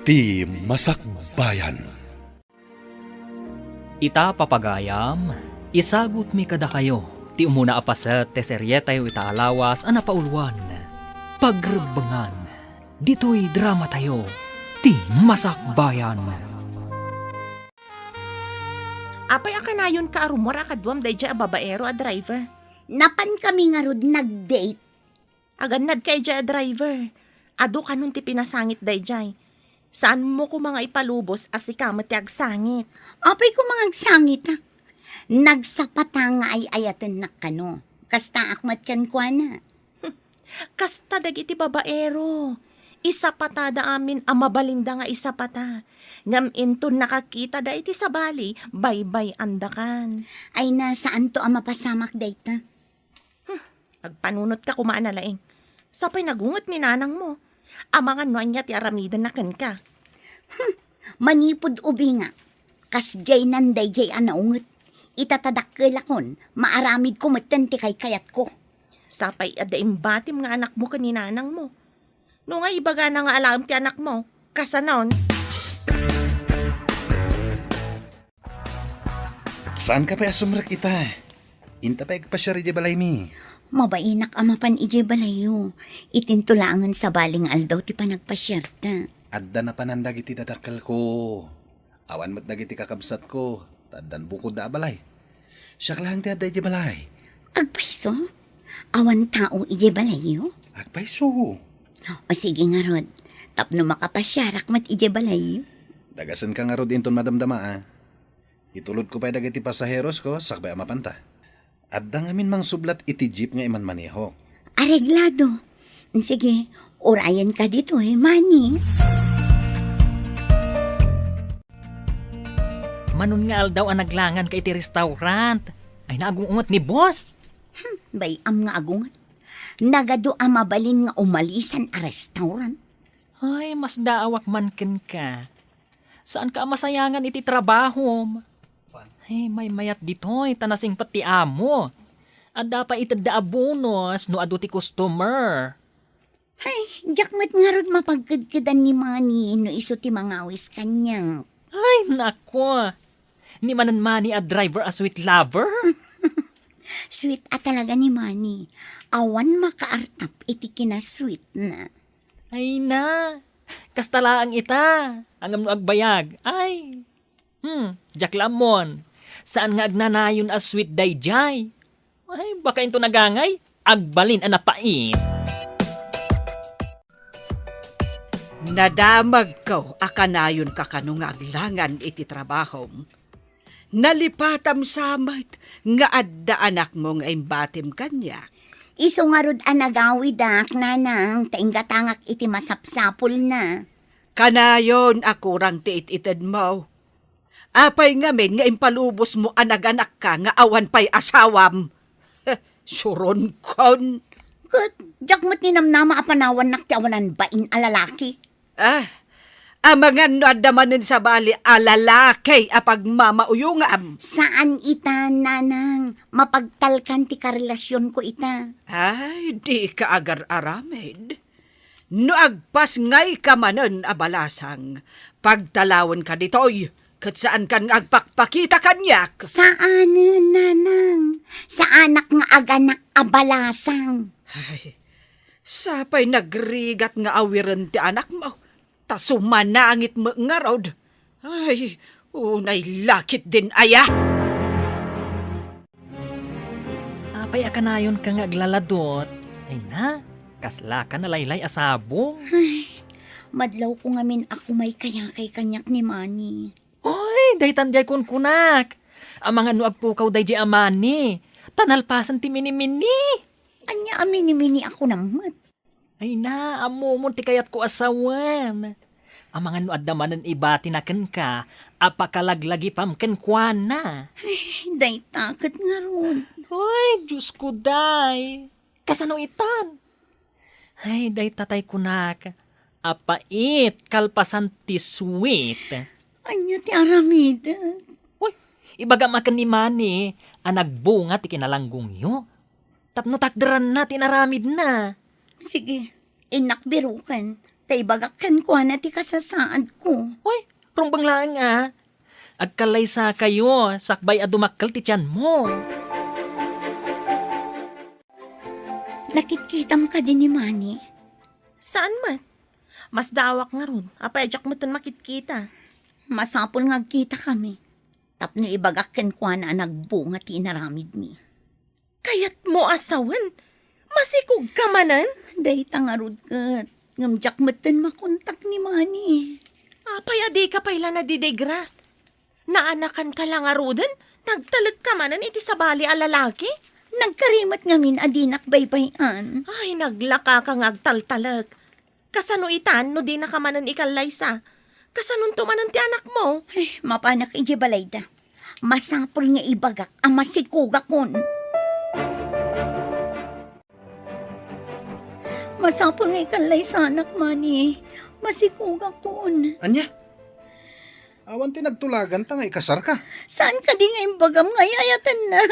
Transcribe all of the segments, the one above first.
Ti Masakbayan. Ita papagayam, isagot mi kada kayo, ti umuna apaset te seryetay ita alawas ana paulwan. Pagrebengan, dito'y drama tayo, ti Masakbayan. Apay akanayon ka arumor akadwam day dya babaero a driver. Napan kami nga rod nag-date. Aganad kay dya a driver. Ado ka nun ti pinasangit day jay. Saan mo ko mga ipalubos as ikamat ti agsangit? Apay ko mga agsangit ak. Nagsapata nga ay ayaten na kano. Kasta akmat kan kwa na. Kasta dagiti babaero. Isa patada amin ang mabalinda nga isa pata. Ngam into nakakita da iti sabali, baybay andakan. Ay nasaan to ang mapasamak data? Agpanunot ka kumaan na laing. Sapay nagungot ni nanang mo. Amangan no niya ti aramidan na kan ka. Manipod ubi nga. Kas jay nanday jay anaungot. Itatadakkelakon, maaramid ko matan ti kay kayat ko. Sapay adaim batim nga anak mo kaninanang mo. No nga ibaga na nga alam ti anak mo. Kasanon. Saan ka pa asumrak ita? Inta pa igpasyari di balay mi. Mabainak amapan ije balayo. Itintulangan sa baling aldaw ti panagpasyerta. Adda na panandag iti dadakkel ko. Awan mat dagiti kakabsat ko. Taddan bukod da balay. Siyak lang ti adda ije balay. Agpaiso? Awan tao ije balayo? Agpaiso. O sige nga rod. Tapno makapasyarak mat ije balayo. Dagasan ka nga rod inton madamdama ah. Itulod ko pa dagiti pasaheros ko sakbay amapanta. Adda ngamin mang sublat iti jeep nga iman maneho. Areglado. Sige, orayan ka dito Manny. Manon nga aldaw ang naglangan ka iti restaurant. Ay naagungot ni boss. Bayam nga agungat. Nagado ang mabalin nga umalisan a restaurant. Ay, mas daawak man ken ka. Saan ka masayangan iti trabaho? Ay, may mayat dito'y tanasing pati amo. Adda pa itadda abonos no adu ti customer. Ay, jakmat nga rod mapagkadkadan ni Manny no iso ti mga awis kanya. Ay, nako. Ni manan mani a driver a sweet lover? Sweet talaga ni Manny. Awan makaartap iti kinasweet na. Ay na. Kastalaang ita. Angam no agbayag. Ay. Jak lamon. Saan nga agnanayon a sweet dayjay? Ay, baka into nagangay. Agbalin ang napait. Nadamag ko akanayon kakanong aglangan iti trabaho. Nalipatam samait nga adda anak mo nga imbatim kanya. Iso nga rod anagawi dak nanang tainggatangak iti masapsapol na. Kanayon akurang tiit-ited mo. Apay ngamin nga impalubos mo anaganak ka nga awan pa'y asawam. Suron kon. Kat, jakmat ni namnama apanawan nak ti awanan bain alalaki. Amangan no adamanin sa bali alalaki apag mamauyungam. Saan ita, nanang? Mapagtalkan ti karelasyon ko ita. Ay, di ka agar-aramid. No agpas ngay ka manen abalasang, pagtalawon ka ditoy, kat saan kan agpakpakita kanyak. Saan, nanang? Sa anak nga aganak abalasang. Ay, sapay nagrigat nga awiren ti anak mo. Tasumanangit mo nga rod. Ay, unay lakit din aya. Apay akanayon ka nga aglaladot. Ay na. Kasla ka na laylay asabong. Madlaw ko ngamin ako may kaya kay kanyak ni Manny. Oy, daytan jay kun kunak. Ang mga no agpukaw day jay amani. Tanalpasan ti mini-mini. Anya amini-mini ako namat. Ay na, amumon ti kayat ko asawan. Ang mga no adamanan ibati na ken ka, apakalaglagi pam ken kuana. Day takot nga ron. Ay, Diyos ko day. Kasano itan? Ay, day tatay kunak. Apait, kalpasan ti sweet. Anya ti aramida. Uy, ibaga makan ni Manny, anagbunga ti kinalanggong yo. Tapno takderan na, tinaramid na. Sige, inakbirukan. Tay bagakan ko na ti kasasaad ko. Uy, rumbang lang Agkalay sa kayo, sakbay a dumakkel ti tiyan mo. Nakitkitam ka din ni Manny. Saan man? Mas dawak nga ron. Apay ajak mo tan makitkita. Masapol nga kita kami. Tapno ibagakan ko na nagbunga ti inaramid mi. Kayat mo asawan. Masikog ka manan. Day tangarod kat. Ngamjak matan makontak ni Manny. Apay adi ka payla na didegra. Naanakan ka lang arudan. Nagtalag ka manan iti sabali a lalaki. Nagkarimat ngamin adinak baybayan. Ay, naglaka kang agtaltalag. Kasano itan no di na ka manan ikalaysa. Kasanon tumanan ti anak mo. Ay, mapanak ijibalay da. Masapol nga ibagak ang masikuga kon. Masapol nga ikalay sa anak, Manny. Masikuga kon. Anya? Awan ti nagtulagan ta nga ikasar ka. Saan ka di nga imbagam nga yayatan na?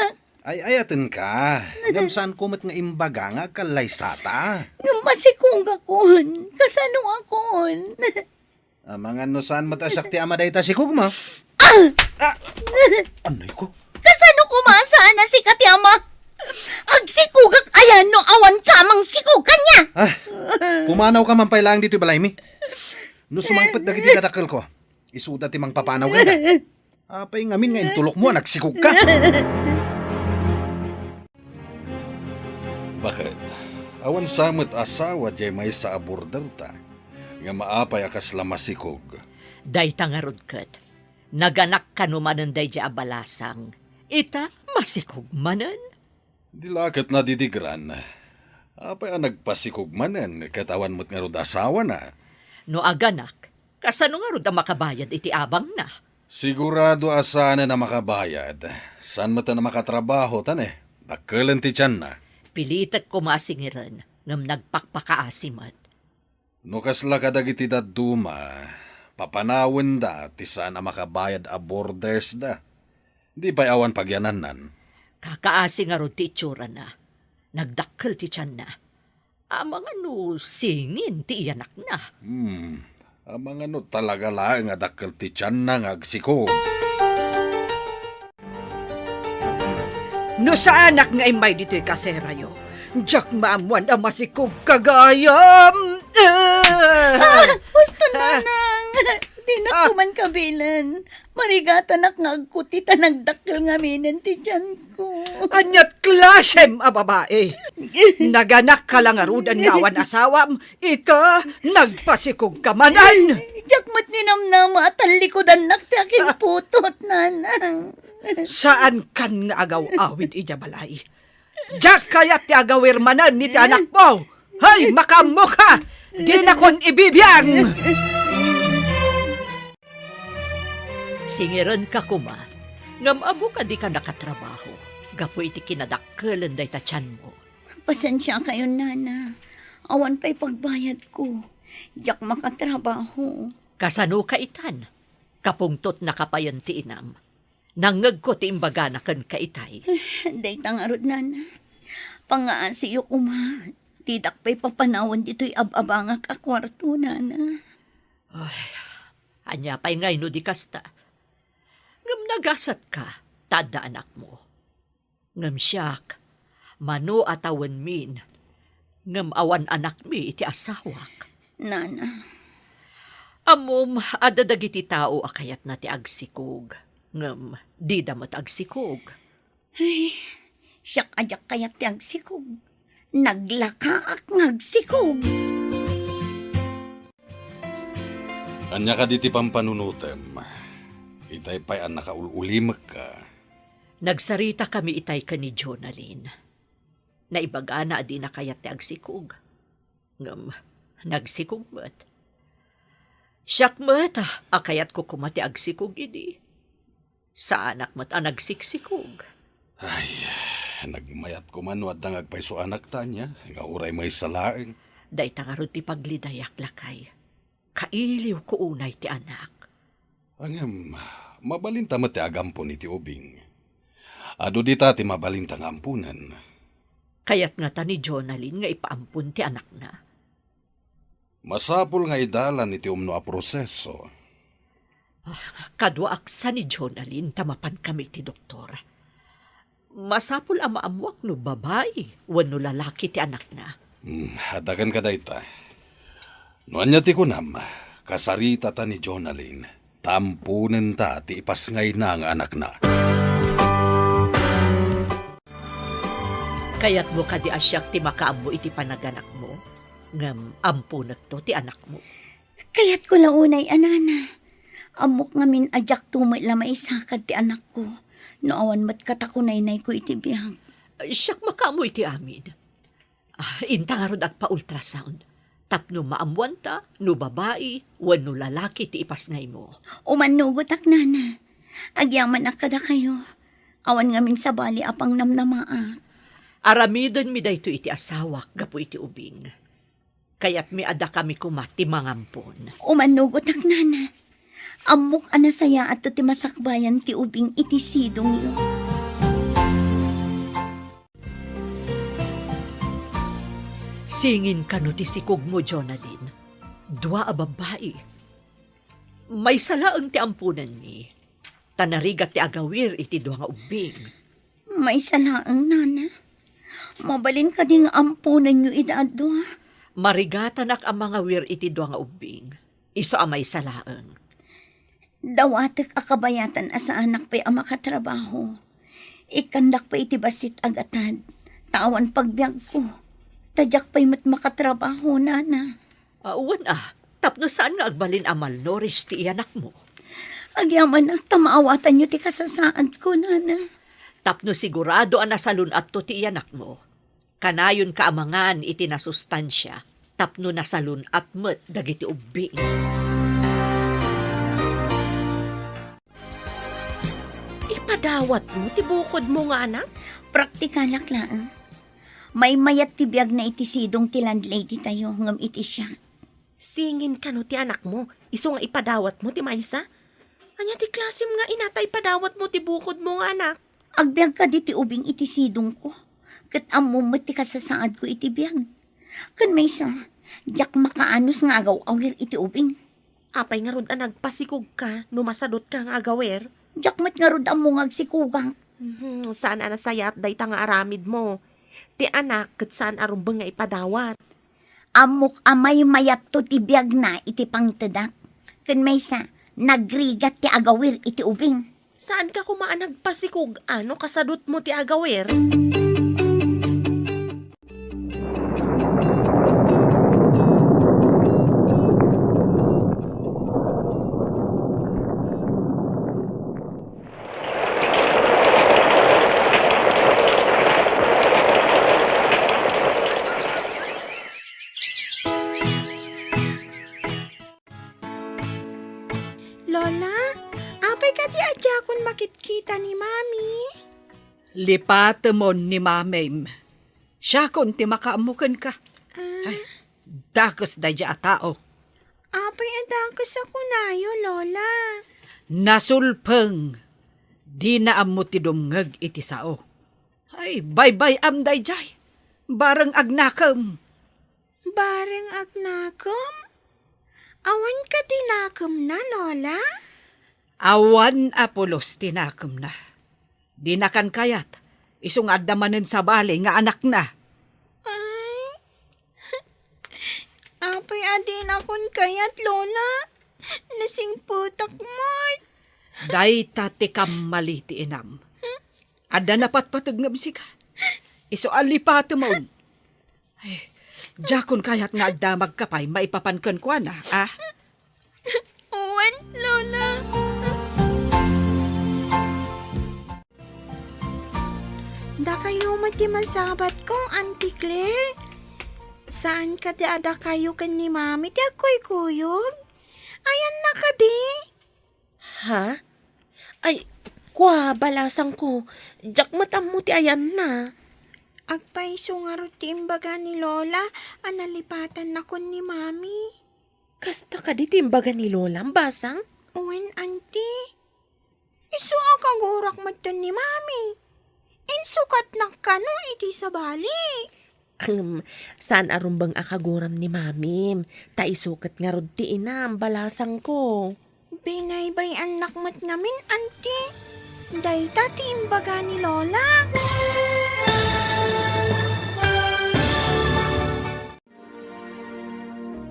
Ay ayaten ka. Ngam saan kumat nga imbaga nga kalaysata. Nga masikuga kon. Kasano akon? Mga no saan matasak ti ama dayta si kugma. Anay ko? Kasano kumasaan na si Katyama? Agsikugak ayan no awan kamang sikugan niya. Pumanaw ka man pailang dito balay mi. No sumangpet dagiti dadakkel ko. Isuda ti mang papanaw ganda. Apay ngamin nga intulok mo nagsikog ka. Bakit? Awan samot asawa jay may sa aborder ta. Nga maapay akas lamasikog. Day tangarod kat. Naganak ka numanan day di abalasang. Ita masikog manan. Dilakit na didigran. Apay ang nagpasikog manen. Katawan mo't nga rod asawa na. No aganak, kasano nga rod ang makabayad iti abang na. Sigurado asana na makabayad. San mo ta na makatrabaho tan Dakkelan ti tiyan na. Pilitak kumasingiran ngam nagpakpakaasimat. No kasla kadag iti daduma, papanawin da ti sana makabayad a borders da. Di pa awan pagyananan. Kakaasi nga rod ti itsura na. Nagdakkel ti tiyan na. Amang ano singin ti iyanak na. Amang ano talaga lang nga dakkel ti tiyan na ngagsikog. No sa anak nga imay dito'y kaserayo. Diyak maamuan ang masikog kagayam. Gusto nanang. Di na kuman kabilan. Marigatanak nga agkutita nagdakkel nga minen ti tiyan ko. Anyat klasem a babae. Naganak ka lang arudan nga awan asawam. Ita, nagpasikog ka manan. Jakmat ni namnama at talikodan naktakin putot nanang. Saan kan nga agaw-awid ija balay? Diyak kayat ti agawir manan ni ti anak mo. Hay, makamo ka! Di na kon ibibiyang! Singiran ka kuma. Ngam amo ka di ka nakatrabaho. Gapo iti kinadakkelan day tatyan mo. Pasensya kayo, nana. Awan pa'y pagbayad ko. Jak makatrabaho. Kasano ka itan? Kapungtot na kapayan ti inam. Nangag ko ti imbaga na kan kaitay. Day tangarod, nana. Pangaasiyo ko, ma. Tidak pa'y papanawan dito'y ababangak a kwarto, nana. Anya pa'y ngay no di kasta. Ngam nagasat ka, tada anak mo. Ngam siyak, mano atawan min. Ngam awan anak mi iti asawak. Nana. Amom, adadagiti tao akayat na ti agsikog. Ngam, di damat agsikog. Ay, siyak ajak kayat ti agsikog. Naglakaak ngagsikog. Anya ka diti pampanunutem. Itay pa'y ang nakaululimak ka. Nagsarita kami itay ka ni Jonalyn. Naibaga na adi na kayat ti agsikog. Ngam, nagsikog mat. Siyak mat, akayat ko kumati agsikog idi. Sa anak mat ang nagsiksikog. Ay, nagmayat ko man wad nang agpaiso anak ta niya. Nga uray may salaeng. Day tangarod ti paglidayak lakay. Kailiw ko unay ti anak. Angam, mabalinta mo ti agampon iti ubing. Ado di ta ti mabalinta nga ampunan. Kayat nga ta ni Jonalyn nga ipaampun ti anak na. Masapul nga idalan iti umno a proseso. Kadwa aksa ni Jonalyn, tamapan kami ti doktor. Masapul ang maamuak no babae, wano lalaki ti anak na. Hadagan ka dayta. Noan niya ti kunam, kasarita ta ni Jonalyn, tampunen ta ti ipasngay na ang anak na. Kaya't mo kadi asyak ti makaammo iti panaganak mo, ngam ampunag to ti anak mo. Kaya't ko launay, anana. Amok ngamin ajak tumay lamay sakad ti anak ko. No awan mat katakunay-nay ko iti biyag. Siyak makaammo iti amin. Intangarod ag pa-ultrasound. Tapno maamuan ta, no babae, wano lalaki ti ipasngay mo. Umanugot ak, nana. Agyaman ak kada kayo. Awan ngamin sa bali apang namnamaak. Aramidon mi dayto iti asawak, gapo iti ubing. Kaya't mi ada kami kumati mangampon. Umanugot ak, nana. Amok anasaya at ti masakbayan ti ubing iti sidong yo. Singin ka no ti sikog mo, Jonalyn. Dua a babae. May salaang ti ampunan ni. Tanarigat ti agawir iti dua nga ubing. May salaang, nana. Mabalin ka ding ampunan nyo idadwa. Marigatan ak ang mga wir iti dua nga ubing. Iso amay salaang. Dawatek akabayatan asa anak pa'y ama katrabaho. Ikandak pa iti basit agatad. Tawan pagbiag ko. Tadyak pa'y mat makatrabaho, nana. Uwan tapno saan nga agbalin amal noris ti iyanak mo? Agyaman na tamaawatan nyo ti kasasaan ko, nana. Tapno sigurado ang nasalun at to ti iyanak mo. Kanayon kaamangan iti nasustansya. Tapno nasalun at met dagiti ubing. Ipadawat mo, tibukod mo nga anak. Praktikalak lang. May mayat ti biyag na iti sidong ti landlady tayo ngam iti siya. Singin ka no ti anak mo, iso nga ipadawat mo ti maysa. Anya ti klasim nga inatay padawat mo ti bukod mo nga anak. Agbyag ka di ti ubing iti sidong ko. Kat amumot ti kasasaad ko iti biyag. Kan may sa, diyak makaanos nga agaw-awir iti ubing. Apay nga rod nagpasikog ka, numasadot ka nga agawer. Diyak mat nga rod among agsikugang. Saan anasayat day ta nga aramid mo. Ti anak, kat saan arumbang nga ipadawat. Amok amay mayat to ti biyag na iti pangtadak. Kan may sa, nagrigat ti agawir iti ubing. Saan ka kumaan nagpasikog? Ano kasadot mo ti agawer? Lola, apay ka di adyakon makitkita ni Mami. Lipatemon ni mamem. Siya kung ti makaamukan ka. Ay, dakos da dya tao. Apay adangkas ako nayo, Lola. Nasulpeng. Di na amo ti dumngag iti sao. Ay, bye-bye am day jay. Barang agnakam. Bareng agnakom? Awan ka dinakom na, Lola? Awan apulos tinakam na. Di na kan kayat. Isungad namanin sa bali nga anak na. Ay, apay adin akon kayat, Lola. Nasing putak mo. Day tati kam maliti inam. Ada napat patagngam sika. Iso alipatemon. Ay, jakon kayat nga agdamag kapay maipapankan ko na, ah? Uwan, Lola. Da kayo matimasabat kong Auntie Claire. Saan ka ada kayo kan ni Mami? Di ako'y kuyog. Ayan na ka di. Ha? Ay, kwa, balasang ko. Jak matam mo ti ayan na. Agpaiso nga ti imbaga ni Lola, analipatan na kon ni Mami. Kasta ka di timbaga ni Lola, basang? Uwan, Auntie. Isu akagurak matan ni Mami. Insukat na kano iti sa bali. Saan arumbang akaguram ni mamim? Ta isukat nga rod ti inam, balasang ko. Binaybay anak mat ngamin, auntie. Dayta ti imbaga ni Lola.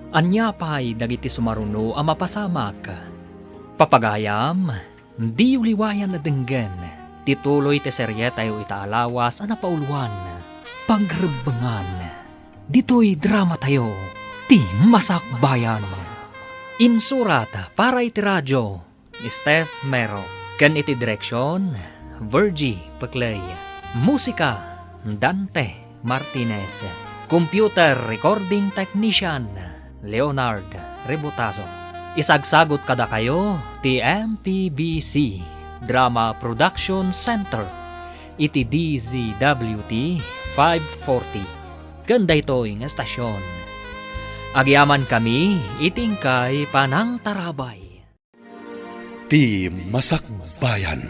Anya pa'y dagiti sumaruno ang mapasamak. Papagayam, di uliwayan na denggen. Tituloy ti serye tayo itaalawas ang napauluan. Pagrebangan. Dito'y drama tayo. Ti Masakbayan. Insurat para iti radyo. Steph Mero. Ken iti direksyon. Virgie Paclay. Musika. Dante Martinez. Computer recording technician. Leonard Rebutazo. Isagsagot kada kayo ti MPBC Drama Production Center iti DZWT 540. Ganda ito ng estasyon. Agyaman kami itingkay Panang Tarabay. Ti Masakbayan.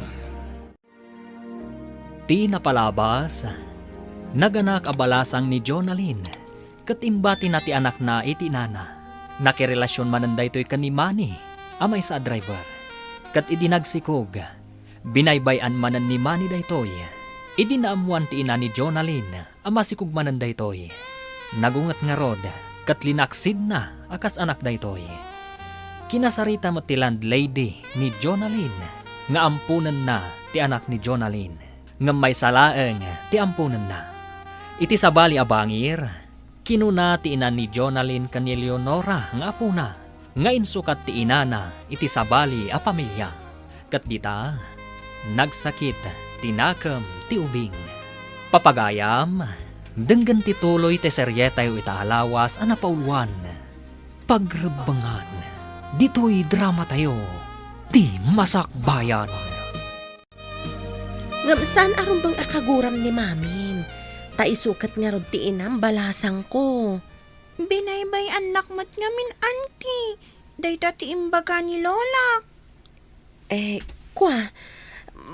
Ti napalabas, naganak abalasang ni Jonalyn. Katimbati na ti anak na iti nana. Nakirelasyon mananda ito'y kanimani, amay sa driver. Kat idinagsikog, binaybayan manan ni Manny daytoy. Idinaamuan ti ina ni Jonalyn, ama sikog mananda ito'y. Nagungat nga rod, kat linaksid na akas anak daytoy. Kinasarita mo ti landlady ni Jonalyn, nga ampunan na ti anak ni Jonalyn, nga may salaeng ti ampunan na. Iti sabali abangir, kinuna ti ina ni Jonalyn kan ni Leonora nga apuna, nga insukat ti inana iti sabali a pamilya. Kat dita, nagsakit tinakam ti ubing. Papagayam, denggan ti tuloy ti serye tayo itaalawas a napauluan. Pagrebangan, dito'y drama tayo, ti Masakbayan. Ngam saan arumbang akaguram ni mamim? Ta isukat nga rod ti inam, balasang ko. Binaybay anak mat ngamin, auntie. Dayta ti imbaga ni Lola.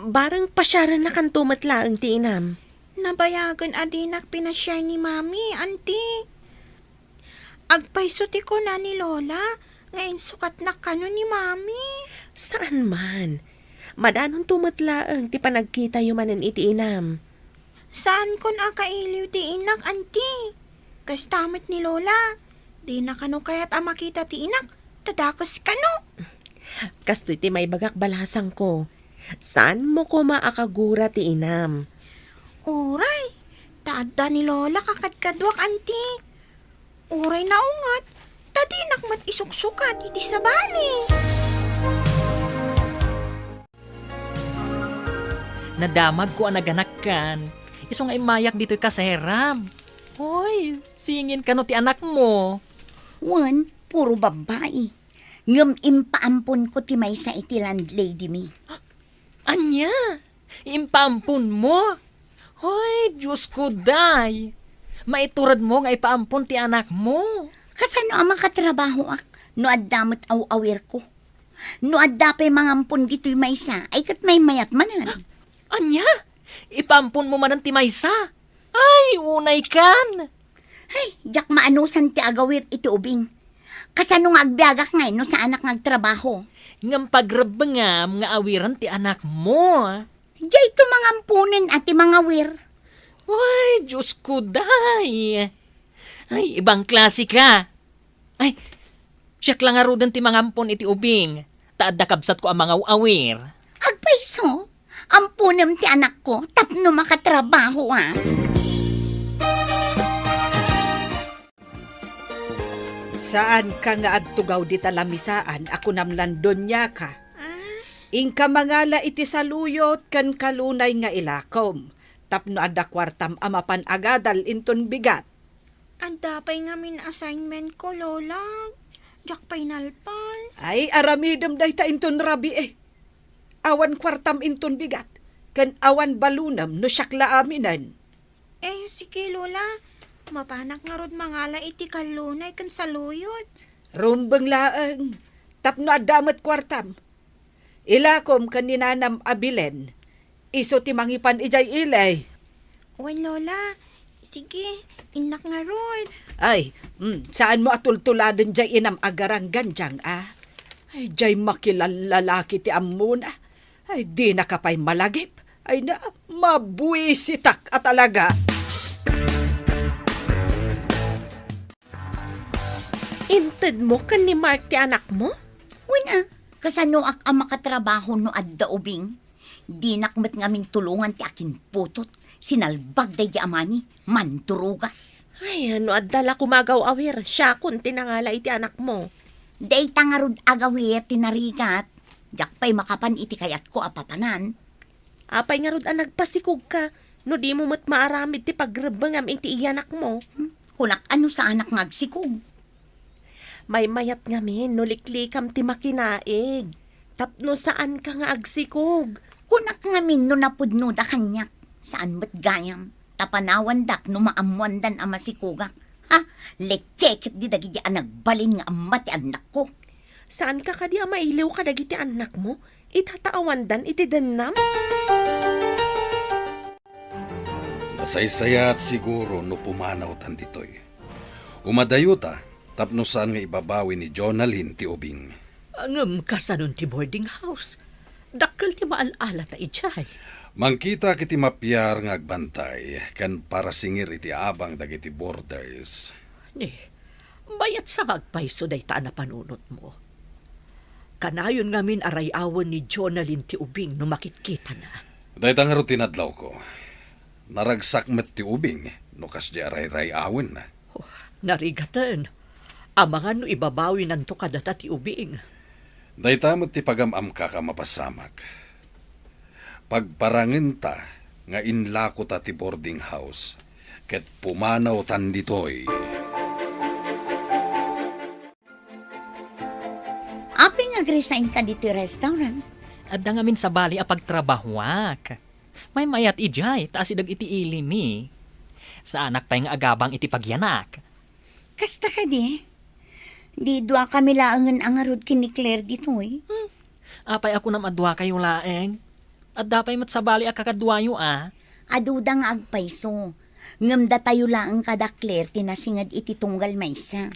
Barang pasyaran na kantumat laang ti inam. Nabayagan adinak pinasyay ni mami, auntie. Agpaiso ti ko na ni Lola. Ngayon sukat na kano ni mami. Saan man? Madanon tumatlaang ti panagkita yumanan iti inam. Saan kon akailiw ti inak, auntie? Kastamit ni Lola. Di na kano kaya't makita ti inak. Tadakos kano. Kastoy ti may bagak balasang ko. Saan mo ko maakagura ti inam? Uray, taadda ni Lola kakadkadwak, auntie. Uray na ungat, tadinak mat isuksukat iti sabali. Nadamag ko ang naganakkan. Iso nga imayak dito'y kaseram. Hoy, singin ka no ti anak mo. Wan, puro babae. Ngam impaampon ko ti may sa iti landlady mi. Anya, impampun mo. Hoy, Diyos ko day. Maiturad mo nga ipaampun ti anak mo. Kasano ang makatrabaho ak? No addamot awawir ko. No addapay mangampon dito'y may sa, ay kat may mayat manan. Anya, ipampun mo man ang timaysa. Ay, unay kan. Ay, jak maanusan ti agawir iti ubing. Kasano nga agbiagak ngay no sa anak ngagtrabaho. Ngam pagrabangam nga awiran ti anak mo. Diyay ito mga ampunin at ti mga wir. Ay, Diyos ko day. Ay, ibang klase ka. Ay, siyak lang arudan ti mga ampon iti ubing. Taadda kabsat ko ang mga awir. Agpaiso, ampunem ti anak ko, tapno makatrabaho Saan ka nga agtugaw di talamisaan, ako namlandon niya ka. Ingka mangala iti saluyot kan kalunay nga ilakom. Tapno adda kwartam amapan agadal inton bigat. Anda pa'y ngamin assignment ko, Lola. Jak pa'y nalpas. Ay, aramidem day ta inton rabi Awan kwartam inton bigat. Kan awan balunam no syakla aminan. Sige, Lola. Mapanak nga rod mangala iti kalunay kan saluyot. Rumbeng laeng. Tapno adamat kwartam. Ilakom kan ninanam abilen. Iso ti mangipan ijay ilay. Wen, Lola, Sige, inak nga Rod. Ay, saan mo atultuladan jay inam agarang ganjang, ah? Ay, jay makilalalaki ti amuna. Ay, di na kapay malagip. Ay na, mabuisitak at talaga. Inted mo kan ni Mark ti anak mo? Wala, kasano ak ang makatrabaho no adda ubing. Di nakmat ngamin tulungan ti akin putot. Sinalbag day di amani, manturugas. Ay, ano adala kumagaw awir. Siya kun tinangala iti anak mo. Day tangarod agawit tinarigat. Jak pa'y makapan iti kayat ko apapanan. Apay nga rod ang nagpasikog ka. No di mo mat maaramid ti pagrebengam iti iyanak mo. Kulak ano sa anak ngagsikog. May mayat ngamin, no liklikam ti makinaig. Tapno saan ka nga agsikog. Kunak ngamin no napudno da kanyak. Saan mat gayam. Tapanawan dak no maamuandan ang masikugak. Ha? Lekekit di dagiti nagbalin nga amat ti anak ko. Saan ka kadi mailiw ka dagiti anak mo? Itataawandan iti denam? Masaysaya at siguro no pumanaw tan ditoy. Umadayo ta, tapno saan nga ibabawi ni Jonalyn ti ubing. Angam kasanon ti boarding house. Dakkel ti maalala ta ijay. Mangkita kiti mapyar nga agbantay, kan para singir iti abang dagiti borders. Ni, bayat sa magpaiso day ta na panunot mo. Kanayon ngamin arayawan ni Jonalyn ti ubing no makitkita na. Dahil nga tinadlaw ko. Naragsak met ti ubing, no kas di aray-rayawan na. Oh, narigatan. Amangan no ibabawi ng to kadata ti ubing. Dahil tamot ti pagamam ka mapasamak. Pagparangin ta, nga inlako ta ti boarding house, ket pumanaw tan ditoy. Api nga resign ka dito restaurant. Adda ngamin sa bali a pagtrabahuak. May mayat ijay, taas idag iti ilimi. Sa anak pa nga agabang iti pagyanak. Kasta ka di. Di dua kami laangan ang arod kini Claire dito eh. Apay ako nam adwa kayo laeng. Adda pa'y mat sa bali a kakadwayo ah. Aduda nga agpaiso. Ngamda tayo laang kada Claire tinasingad iti tunggal maysa.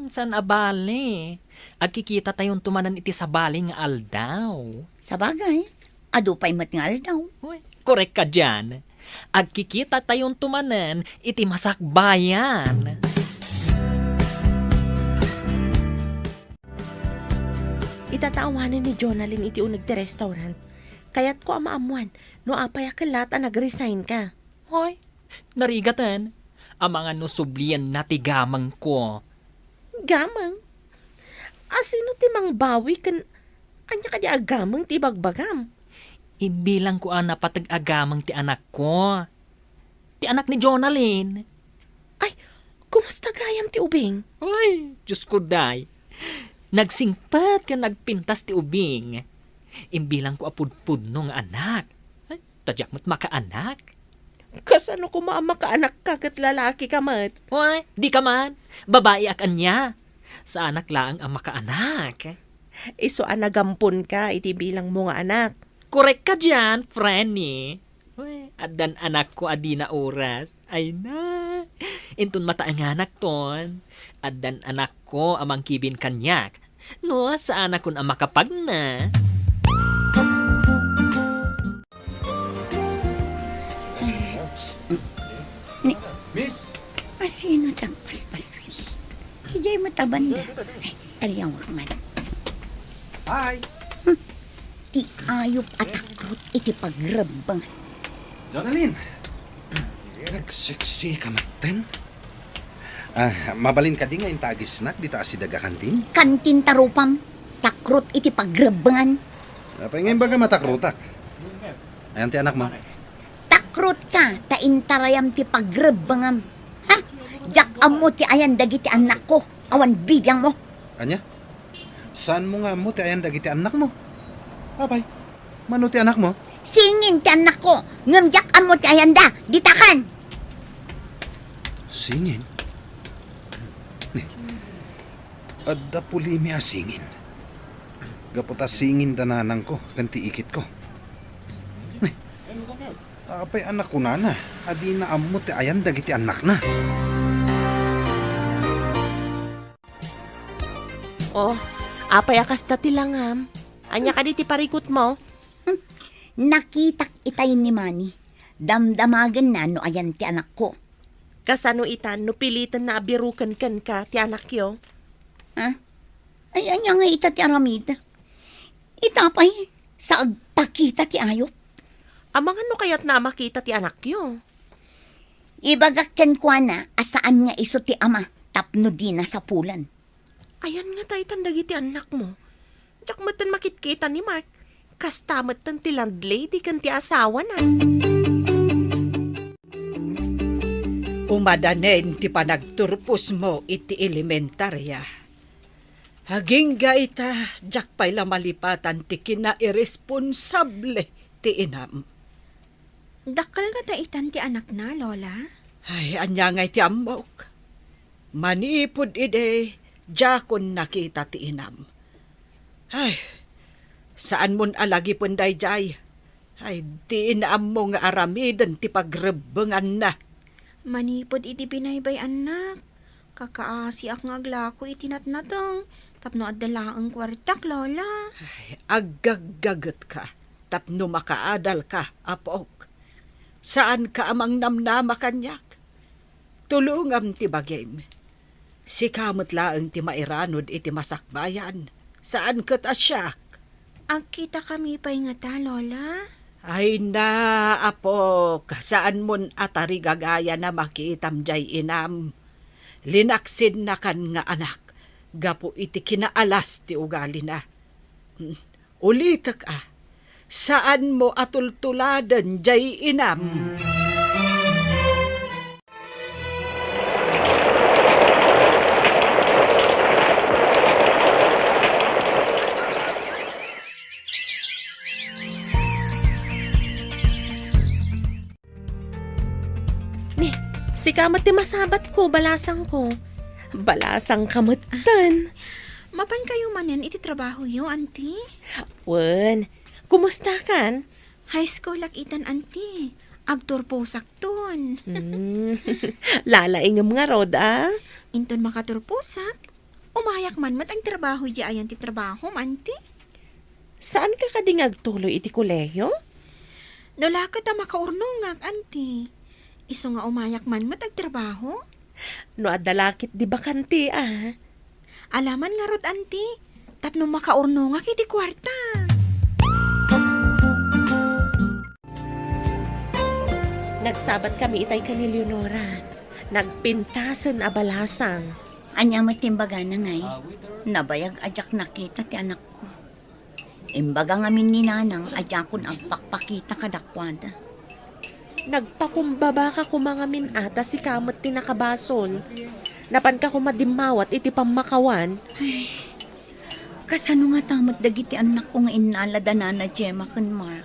San abali? Agkikita tayon tumanan iti sa bali nga aldaw. Sa bagay, adu pa'y matngal daw. Uy, korek ka dyan. Agkikita tayon tumanan iti masakbayan. Itataawanan ni Jonalyn iti unag ti restaurant. Kaya't ko amaamuan, no apay akalat a nag-resign ka. Hoy, narigatan. Ang mga nusublian na tigamang ko. Gamang? Asino ti mang bawi kan... Anya ka di agamang ti bagbagam? Imbilang ko ang napatag-agamang ti anak ko. Ti anak ni Jonalyn. Ay, kumusta gayam ti ubing? Ay, Diyos ko day. Nagsingpat ka nagpintas ti ubing. Imbilang ko apudpud nung anak. Ay, tadyak mo't makaanak. Kasano ko maamakaanak ka kat lalaki ka mat? Hoy, di ka man. Babae ak anya. Sa anak laang ang makaanak. Iso anagampon ka iti bilang mo nga anak. Korek ka dyan, Frenny. Uy, adan anak ko adi na oras. Ay na. Intun mata ang anak ton. Adan anak ko amang kibin kanyak. No, sa anak kun ang makapag na. Miss! Asino tagpaspaswil? Hijay matabanda. Ay, talyawak man. Hi! Ti ayop at akrot iti pagrabang. Jonalyn! Nagseksi ka maten? Mabalin ka di nga yung tagis snack di taas si daga kantin? Kantin tarupam. Takrot iti pagrabangan. Apay ngayon baga matakrutak. Ayan ti anak mo. Takrot ka. Taintarayam ti pagrabangam. Ha? Jak amo ti ayan dagiti anak ko. Awan bibiyang mo. Anya? Saan mo nga mo ti ayan dagiti anak mo? Apay, mano ti anak mo? Singin ti anak ko. Ngamjak amo ti ayan da. Ditakan. Singin? Adda pulimi a singin. Gaputa singin dananang ko, kanti ikit ko. Apay anak ko na. Adi na amo ti ayan dagiti anak na. Oh, apay akas na tilangam. Anya ka di ti parikot mo? Nakitak itay ni Manny. Damdamagan na no ayan ti anak ko. Kasano itan no pilitan na abirukan kan ka ti anak yo? Ay, anya nga ita ti aramid. Itapay, sa agpakita ti ayop. Amang ano kayat na makita ti anak yo? Ibagakken kwa na, asaan nga iso ti ama, tapno di na sa pulan. Ayan nga tayo tandag iti anak mo. Tsak matan makitkita ni Mark. Kastamat tan ti landlady kan ti asawa na. Umadanen ti panagturpos mo iti elementarya. Haging ita, jak pa'y lamalipatan ti kina-irresponsable ti inam. Dakal nga daitan ti anak na, Lola. Ay, anya nga ti amok. Manipod ide, jakon nakita ti inam. Ay, saan mon alagi punday jay? Ay, di inaam mo nga aramidan ti pagrebengan na. Manipod iti binaybay anak. Kakaasi ak nga aglako iti natnatong. Tapno adala ang kwartak, Lola. Ay, agagagat ka, tapno makaadal ka, apok. Saan ka amang namnama kanyak? Tulungam ti bagim. Si kamot laeng ti mairanod iti masakbayan. Saan kat asyak? Agkita kami pa'y nga ta, Lola. Ay na, apok, saan mon atari gagaya na makitam jay inam. Linaksin na kan nga anak. Gapo iti kinaalas ti ugali na. Ulitak saan mo atultuladan jay inam? Si kamat ti masabat ko, balasang ko. Balasang kamatan. Mapan kayo manen iti trabaho yo, auntie? Wen, kumusta kan? High school lakitan, auntie. Agturposak ton. Lalaingam nga rod, Inton makaturposak. Umayak man mat ang trabaho di ayan ti trabaho, auntie. Saan ka kadingag tuloy iti kolehiyo? Nolaka ta makaurnungag, auntie. Iso nga umayak man mat ang trabaho. No adalakit di bakante, Alaman nga rod, auntie. Tapno makaurnungag iti kwarta. Nagsabat kami itay ka ni Leonora. Nagpintasan a balasang. Anyang matimbaga na ngay, nabayag ajak nakita ti anak ko. Imbaga ngamin ni nanang ajakon ang pakpakita kadakwada. Nagpakumbaba ka kumangamin ata si kamot ti nakabasol. Napan ka kumadimawat iti pamakawan. Kasano nga tamot dagiti anak ko nga inalada na Gemma kan Mark.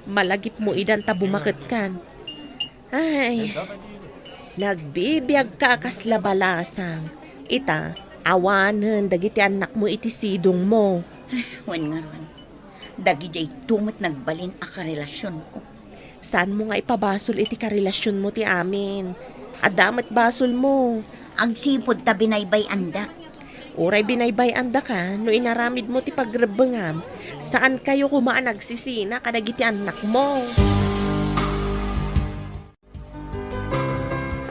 Malagip mo idan ta bumakit kan. Ay, nagbibiyag ka kasla balasang. Ita, awanen dagiti anak mo iti sidong mo. Wan nga ron, dagi jay tumot nagbalin a karelasyon ko. Saan mo nga ipabasol iti karelasyon mo ti amin? Adamat basol mo. Agsipod ta binaybay andak. Uray binaybay anda ka, no inaramid mo ti pagrebengam. Saan kayo kumaan nagsisina kadagiti anak mo?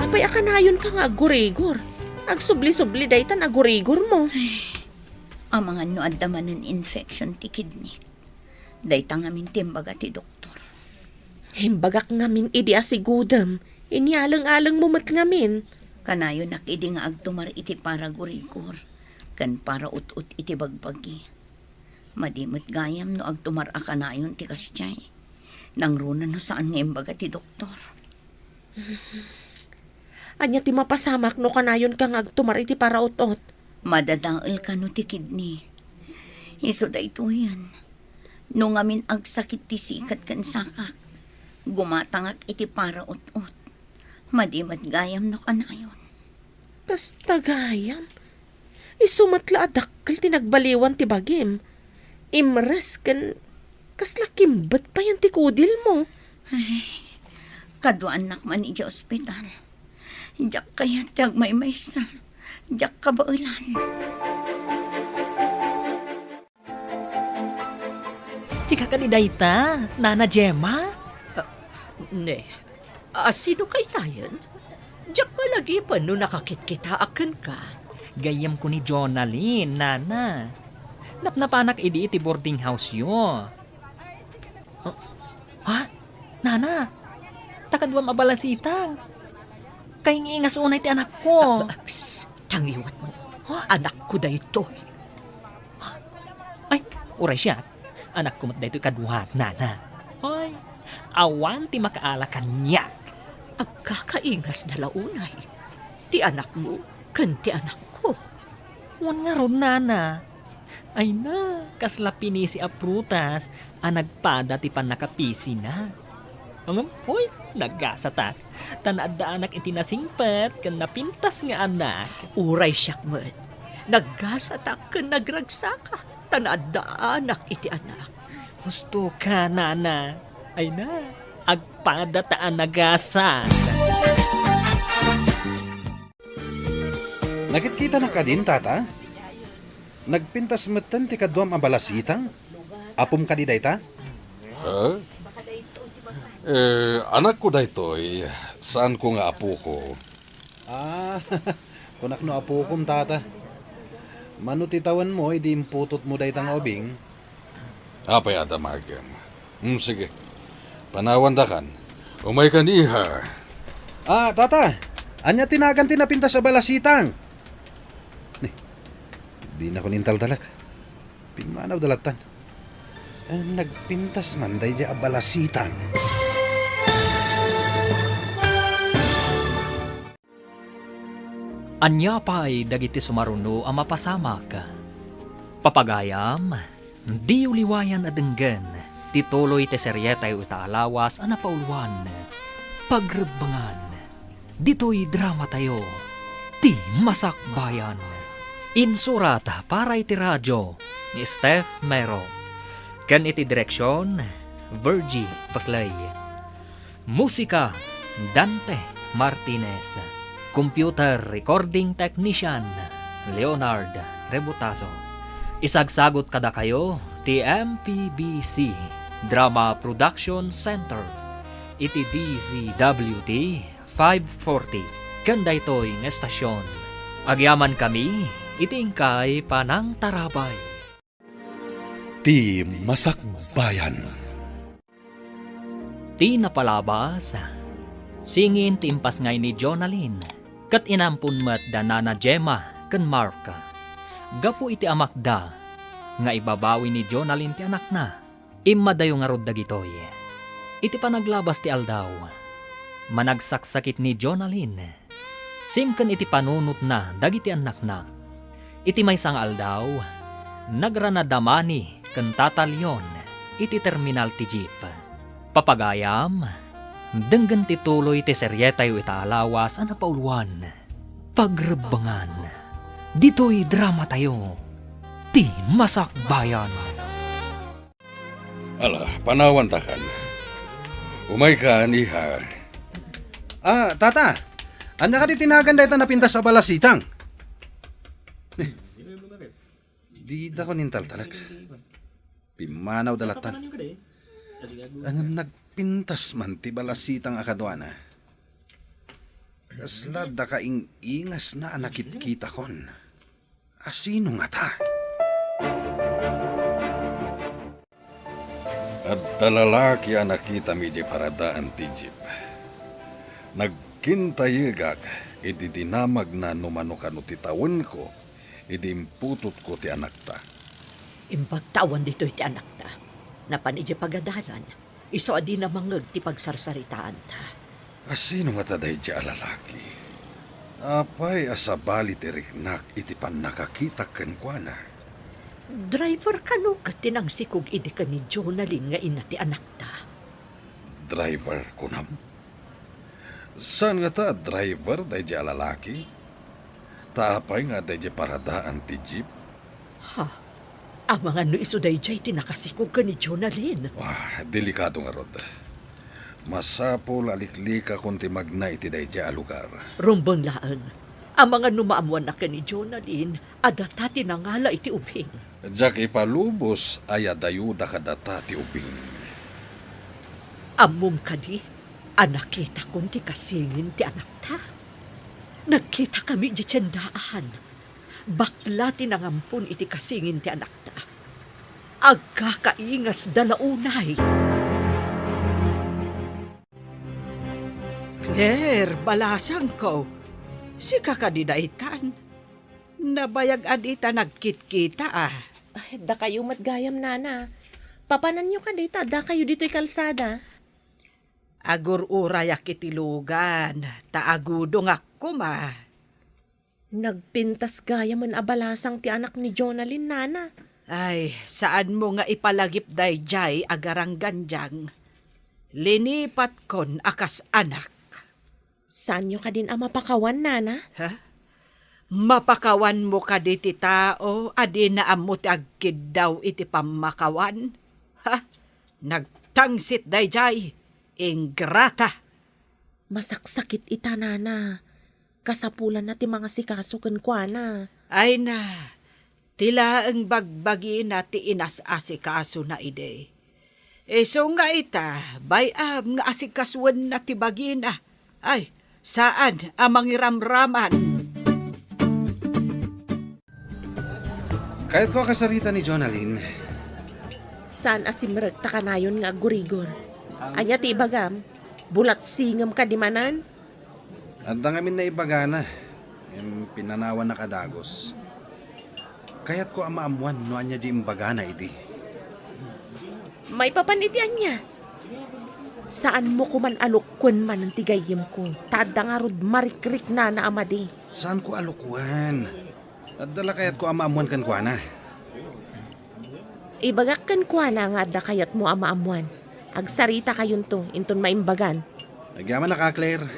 Apay akanayon ka nga agurigor. Agsubli-subli daytan agurigor mo. Ang mga no addaman ng infection ti kidney. Dayta ngamin timbaga ti doktor. Himbagak ngamin idi asigudam. Inialang-alang mo mat ngamin. Kanayo nakidi nga agtumar iti para gurigor. Kan para ut-ut iti bagbagi. Madimot gayam no agtumar a kanayon ti kasyay. Nangruna no saan nga imbaga ti doktor. Anya ti mapasamak no kanayon kang agtumar iti para ut-ut. Madadaol ka no ti kidney. Iso da ito yan. No ngamin agsakit ti sikat kan sakak. Gumatangak iti para ut-ut. Madimat gayam no kanayon. Basta gayam. Isumatla adakkel ti nagbaliwan ti bagim. Imres kan Kasla kimbat pa yan tikudil mo. Kaduan nak man ija ospital. Jak kaya tag may maysa. Jak kabaulan. Sika ka ni dayta, Nana Gemma? Ne, sino kay tayan? Diyak malagi pa no nakakit-kita akin ka. Gayam ko ni Jonalyn, Nana. Napnapanak iti boarding house yo. Ha? Nana? Takadwam abalasitang. Kay ngiingas unay ti anak ko. Tangiwat mo. Anak ko da ito. Ay, uray siya. Anak ko mat da ito kaduhat, Nana. Ay, awan ti makaalakan niya. Agkakaingas na launay. Ti anak mo, kan ti anak ko. Wan nga ron, Nana. Ay na, kasla pinisi a prutas, nagpada ti panakapisi na. Angam, hoy, naggasata. Tanaad da anak iti nasingpat, kan napintas nga anak. Uray siyak mo't. Naggasatak kan nagragsaka. Tanaad da anak iti anak. Gusto ka, Nana. Ay na, agpada taan nagasa. Nagkita na ka din, tata? Nagpintas matan ti kadwam abalasitang? Apom ka di dayta? Anak ko daytoy, saan ko nga apo ko? Kunak no apo kom, tata. Manutitawan mo, idi imputot mo daytang obing. Apay adamagem. Sige. Panawandakan. Umay ka niha. Tata! Anya tinagan tinapintas sa balasitang? Di na ko nintal-talak. Pimanaw dalatan. Nagpintas man day di abalasitang. Anya pa'y dagiti sumaruno ang mapasamak. Papagayam, di uliwayan adenggan, tituloy te seryetay utaalawas ang napauluan. Pagrebangan, dito'y drama tayo, ti masakbayan. Insurata para iti radyo ni Steph Mero. Kan iti direksyon, Virgie Paclay. Musika, Dante Martinez. Computer Recording Technician, Leonard Rebutazo. Isagsagot kada kayo, TMPBC Drama Production Center. Iti DZWT 540. Kanda ito'y ng estasyon. Agyaman kami, itingkay panang tarabay. Ti Masakbayan. Ti napalabas, singin timpas ngay ni Jonalyn, kat inampun mat da Nana Gemma kan Mark. Gapu iti amakda, nga ibabawi ni Jonalyn ti anak na, imadayo nga rod dagitoy. Iti panaglabas ti aldaw, managsaksakit ni Jonalyn, simken iti panunot na dagiti anak na. Iti may sang aldaw, nagranadamani kan tatalyon, iti terminal ti jeep. Papagayam, denggan tituloy ti seryetay itaalawas ang napauluan. Pagrebangan, dito'y drama tayo, ti masakbayan. Ala, panawandakan. Umay ka niha. Tata! Anya ka di tinagan dayta napintas sa balasitang? Di da ko nintal-talak. Pimanaw dalatan. Ang nagpintas man ti balasitang akadwana. Kasla da kaing ingas na nakit-kita kon. Asino nga ta? At talalaki ang nakita mi di paradaan ti jeep. Nagkintayagak, iti dinamag na numanukano ti tawon ko, iti imputot ko ti anak ta. Impagtawan dito iti anak na. Napanidya pagadalan. Iso adi na mangag ti pagsarsaritaan ta. Asino nga taday di alalaki? Apay asabali ti riknak iti pan nakakita ken kuana. Driver kano ka tinangsikog idi ka ni Jonalyn nga ina ti anak ta. Driver kunam? Saan nga ta driver day di alalaki? Taapay nga day di paradaan ti jeep? Ha? Ang mga no isudayjay tinakasikog ka ni Jonalyn. Wah, delikado nga rod. Masapol aliklika kung timagna iti dayjay a lugar. Rumbang laang. Ang mga numaamuan na ka ni Jonalyn, adata tinangala iti ubing. Jak ipalubos ay adayuda kadata ti ubing. Among kadi, anakita kong ti kasingin ti anak ta. Nagkita kami di tiyandaan. Bakla tinangampun iti kasingin ti anak ta. Agkakaingas dalaunay. Claire, balasang ko. Si kakadidaitan. Nabayag adita nagkit-kita ah. Ay, da kayo matgayam, nana. Papanan nyo ka dita, da kayo dito'y kalsada. Agur urayak itilugan. Taagudong ako ma. Nagpintas gaya man abalasang ti anak ni Jonalyn, nana. Ay, saan mo nga ipalagip dayjay agarang ganjang? Linipat kon akas anak. Saan nyo ka din ang mapakawan, nana? Ha? Mapakawan mo ka di ti tao, adi na amot agkid daw iti pamakawan. Ha? Nagtangsit dayjay, ingrata. Masaksakit ita, nana. Kasapulan na ti mga sikasukan kwa na. Ay na, tila ang bagbagi na ti inas-asikaso na ide. So nga ita, bayam nga asikasuan na ti bagi na. Ay, saan ang mangiramraman? Kahit ko kasarita ni Jonalyn, Saan asimrag ta kanayon nga gurigor? Anya ti ibagam? Bulat singam ka di manan? at ngamin na ibagana, yung pinanawan na kadagos. Kaya't ko amaamuan no anya di imbagana idi. May papanitian niya. Saan mo kuman alukon man ang tigayim ko? Tada nga rod marikrik na na amadi. Saan ko alukuan? At dala kaya't ko amaamuan kan kwa na. Ibagak kan kwa na nga da kayat mo amaamuan. Agsarita kayon to, inton maimbagan. Nagyaman na ka, Claire.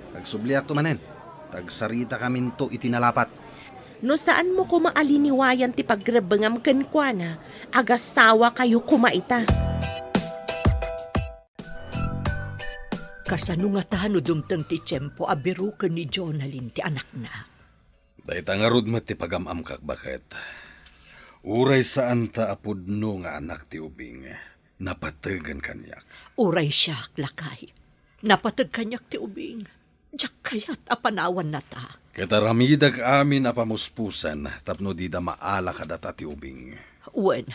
Tagsubliak to manen. Tagsarita kamin to itinalapat. No saan mo kumaaliniwayan ti pagrebengam kan kwa na, agasawa kayo kumaita. Kasano nga tahano dumtang ti tiyempo abiru ka ni Jonalyn ti anak na. Dahit ang arod mo ti pagamam kak bakit. Uray saan ta apudno nga anak ti ubing. Napatagan kanyak. Uray siya, lakay. Napatag kanyak ti ubing. Diyak kayat apanawan na ta. Kataramidag amin apamuspusan tapno di da maala kadata ti ubing. Uwan,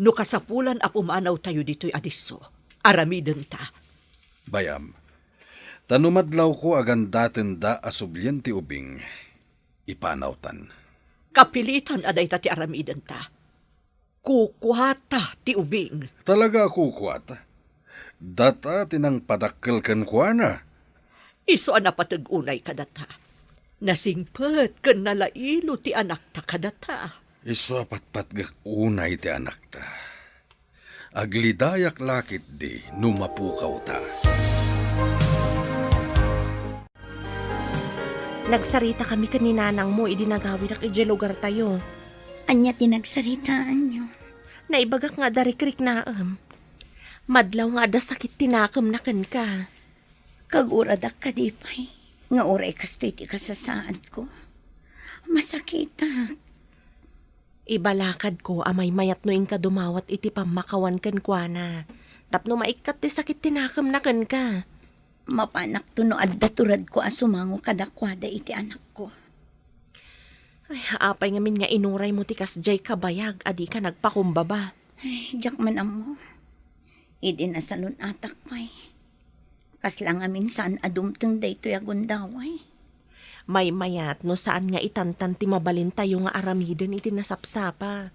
no kasapulan apumanaw tayo dito'y adiso. Aramiden ta. Bayam, tanumadlaw ko agandaten da asublyan ti ubing. Ipanawtan. Kapilitan aday ta ti aramiden ta. Kukuhata ti ubing. Talaga kukwat. Data tinang padakkel kan kuana. Iso ang napatag-unay kadata. Nasingpet kan nalailo ti anak ta kadata. Iso patpatgak unay ti anak ta. Aglidayak lakit di numapukaw ta. Nagsarita kami kaninanang mo, idinagawin ak ije lugar tayo. Anya tinagsaritaan nyo. Naibagak nga darikrik naam. Madlaw nga da sakit tinakam na kan ka. Kaguradak ka di pa'y. Nga oray kastoy ti kasasaad ko. Masakita. Ibalakad ko amay mayat no ka dumawat iti pamakawan kan kwa na. Tapno maikat ti sakit tinakam na kan ka. Mapanak to no adda turad ko asumango kadakwada iti anak ko. Ay, apay ngamin nga inuray mo ti kasjay kabayag, adi ka nagpakumbaba. Ay, jak man amo. Idi na salon atak pa'y. Kaslang amin saan adumteng daytoy agundaway. May mayat no saan nga itantan ti mabalin tayo nga aramiden iti nasapsapa.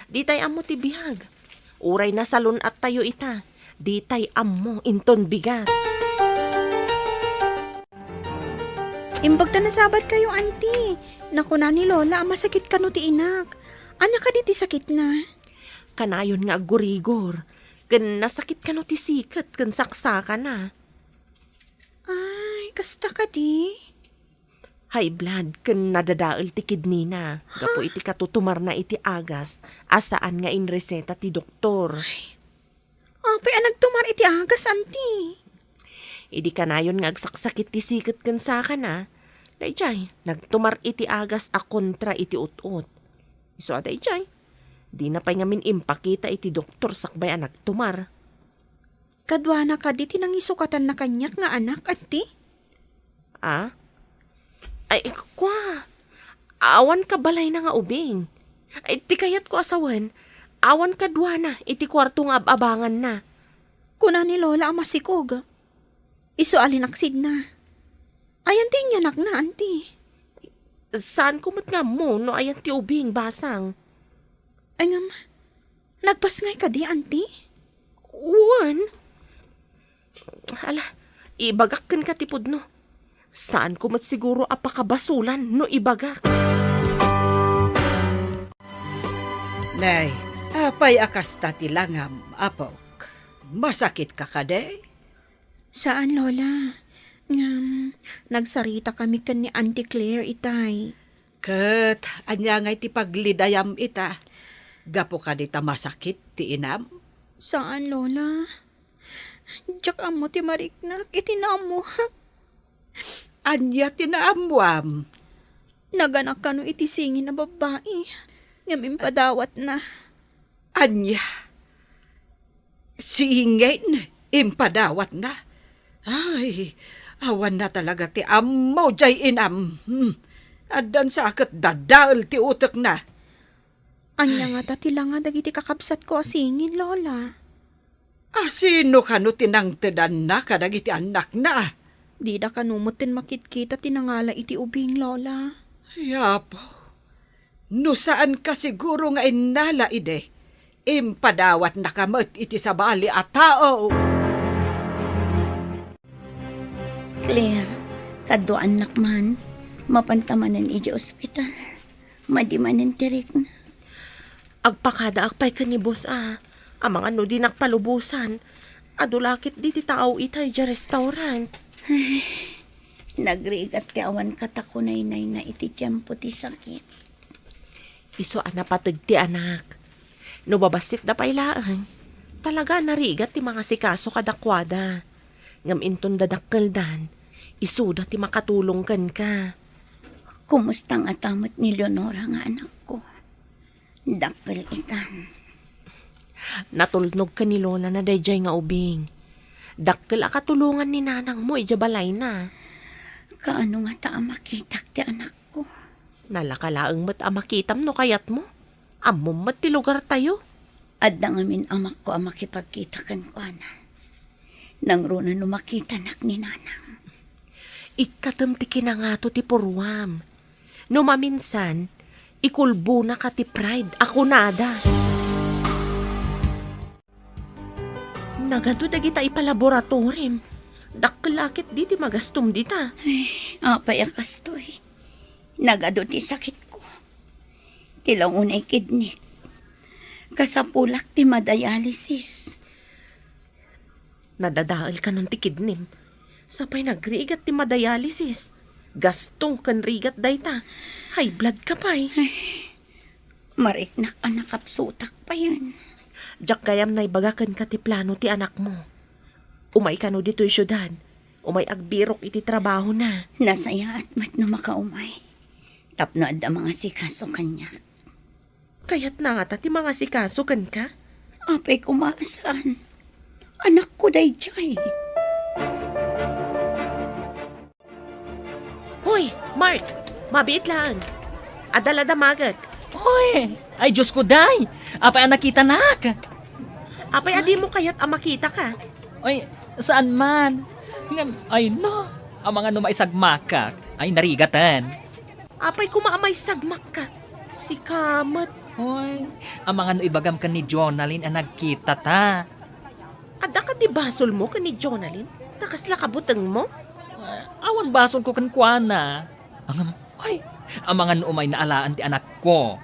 Di tay amo ti bihag. Uray na salon at tayo ita. Di tay amo inton bigat. Imbagta na sabat kayo, auntie. Naku na ni Lola, masakit ka no ti inak. Anya ka di ti sakit na? Kanayon nga gurigor. Kan nasakit ka no ti sikat, kan saksa ka na. Ay, kasta ka di? High blood ken nadadaol ti kidney na. Gapo iti katutumar na iti agas asaan nga in reseta ti doktor. Apay nagtumar iti agas, anti. Idi kanayon nga agsaksakit ti sikat ken saka na. Dayjay, nagtumar iti agas a kontra iti ut-ut. Iso dayjay, di na pa'y ngamin impakita iti doktor sakbay a nagtumar. Kadwa na ka di tinangisukatan na kanyak nga anak, anti. Ah? Ay, kwa. Awan ka balay na nga ubing. Ay, ti kayat ko asawan. Awan ka dwa na, iti kwarto nga abangan na. Kuna ni Lola ang masikog. Iso alinaksid na. Ay, anti niya na, anti. Saan kumot nga mo no ayan ti ubing basang? Ay ngam, nagpasngay ka di, anti? Uwan? Ala, ibagakkan ka tipod no. Saan kumot siguro apakabasulan no ibagak? Nay, apay akas tati langam, apok. Masakit ka kade? Saan, Lola? Ngam, nagsarita kami kan ni Auntie Claire, itay. Kat, anya ngay ti paglidayam ita. Gapo ka di ta masakit ti inam? Saan, Lola? Diyak amo ti mariknak, itinamo. Anya tinaamuam. Naganak ka no iti singin na babae. Ngam impadawat na. Anya. Singin, impadawat na. Ay, awan na talaga ti ammo jay inam. Adan sa akat dadaal ti utak na. Anya nga tatila nga dagiti kakabsat ko asingin, Lola. Sino kano tinangtedan na kadagiti anak na? Di da kanumutin makitkita tinangala iti ubing, Lola. Yapo. No saan ka siguro nga inala ide? Impadawat na kamot iti sabali at tao. Claire, kaddo anak man, mapantamanan iji ospital. Madimanan tirik na. Agpakada akpay ka ni boss Amang ano di nakpalubusan. Adulakit di ti tao itay ja restaurant. Nagrigat ti awan katakunay na iti tiyempo ti sakit. Iso patag ti anak. No babasit da pailaan. Talaga narigat ti mga sikaso kadakwada. Ngam inton dadakkeldan. Isuda ti makatulong kan ka. Kumusta nga tamot ni Leonora nga anak ko? Dakkel itan. Natulnog ka ni Lola na dayjay nga ubing. Dakkel akatulungan ni nanang mo ijabalay na. Kaano nga ta makitak ti anak ko? Nalakalaang mat amakitam no kayat mo. Amom mat ti lugar tayo. Adda ngamin amak ko makipagkita kan ko ana. Nang runa no makita nak ni nanang. Ikatam ti kinangato ti purwam. No maminsan, ikulbo na ka ti pride. Ako nada. Nagado dagita ipalaboratorim. Dakkelakit di ti magastom dita. Apay akastoy. Nagado ti sakit ko. Tilang unay kidney. Kasapulak ti madialysis. Nadadaal ka nun ti kidnim. Sapay nagrigat ti madialysis. Gasto kan rigat dayta. High blood ka pa'y. Mariknak anak kapsutak pa yan. Diyak kayam na ibagakan ka ti plano ti anak mo. Umay ka no dito'y syudad. Umay agbirok iti trabaho na. Nasaya at mat no makaumay. Tapno adda mga sikaso kanya. Kaya't na nga ti mga sikaso kan ka. Apay kumaasaan. Anak ko dayjay. Hoy, Mark! Mabiit lang. Adala damagak. Hoy, ay Diyos ko, day. Apay ang nakita nak. Apay adi mo kaya't makita ka. Ay, saan man? Ay no, ang mga numaisagmakak ay narigatan. Apay kumaamay sagmak ka. Si Kamat. Hoy, ang mga nuibagam ka ni Jonalyn ang nagkita ta. Ada ka di basol mo ka ni Jonalyn? Nakasla kabutang mo? Awan bason ko kankwana. Ang mga nuumay na alaan ti anak ko.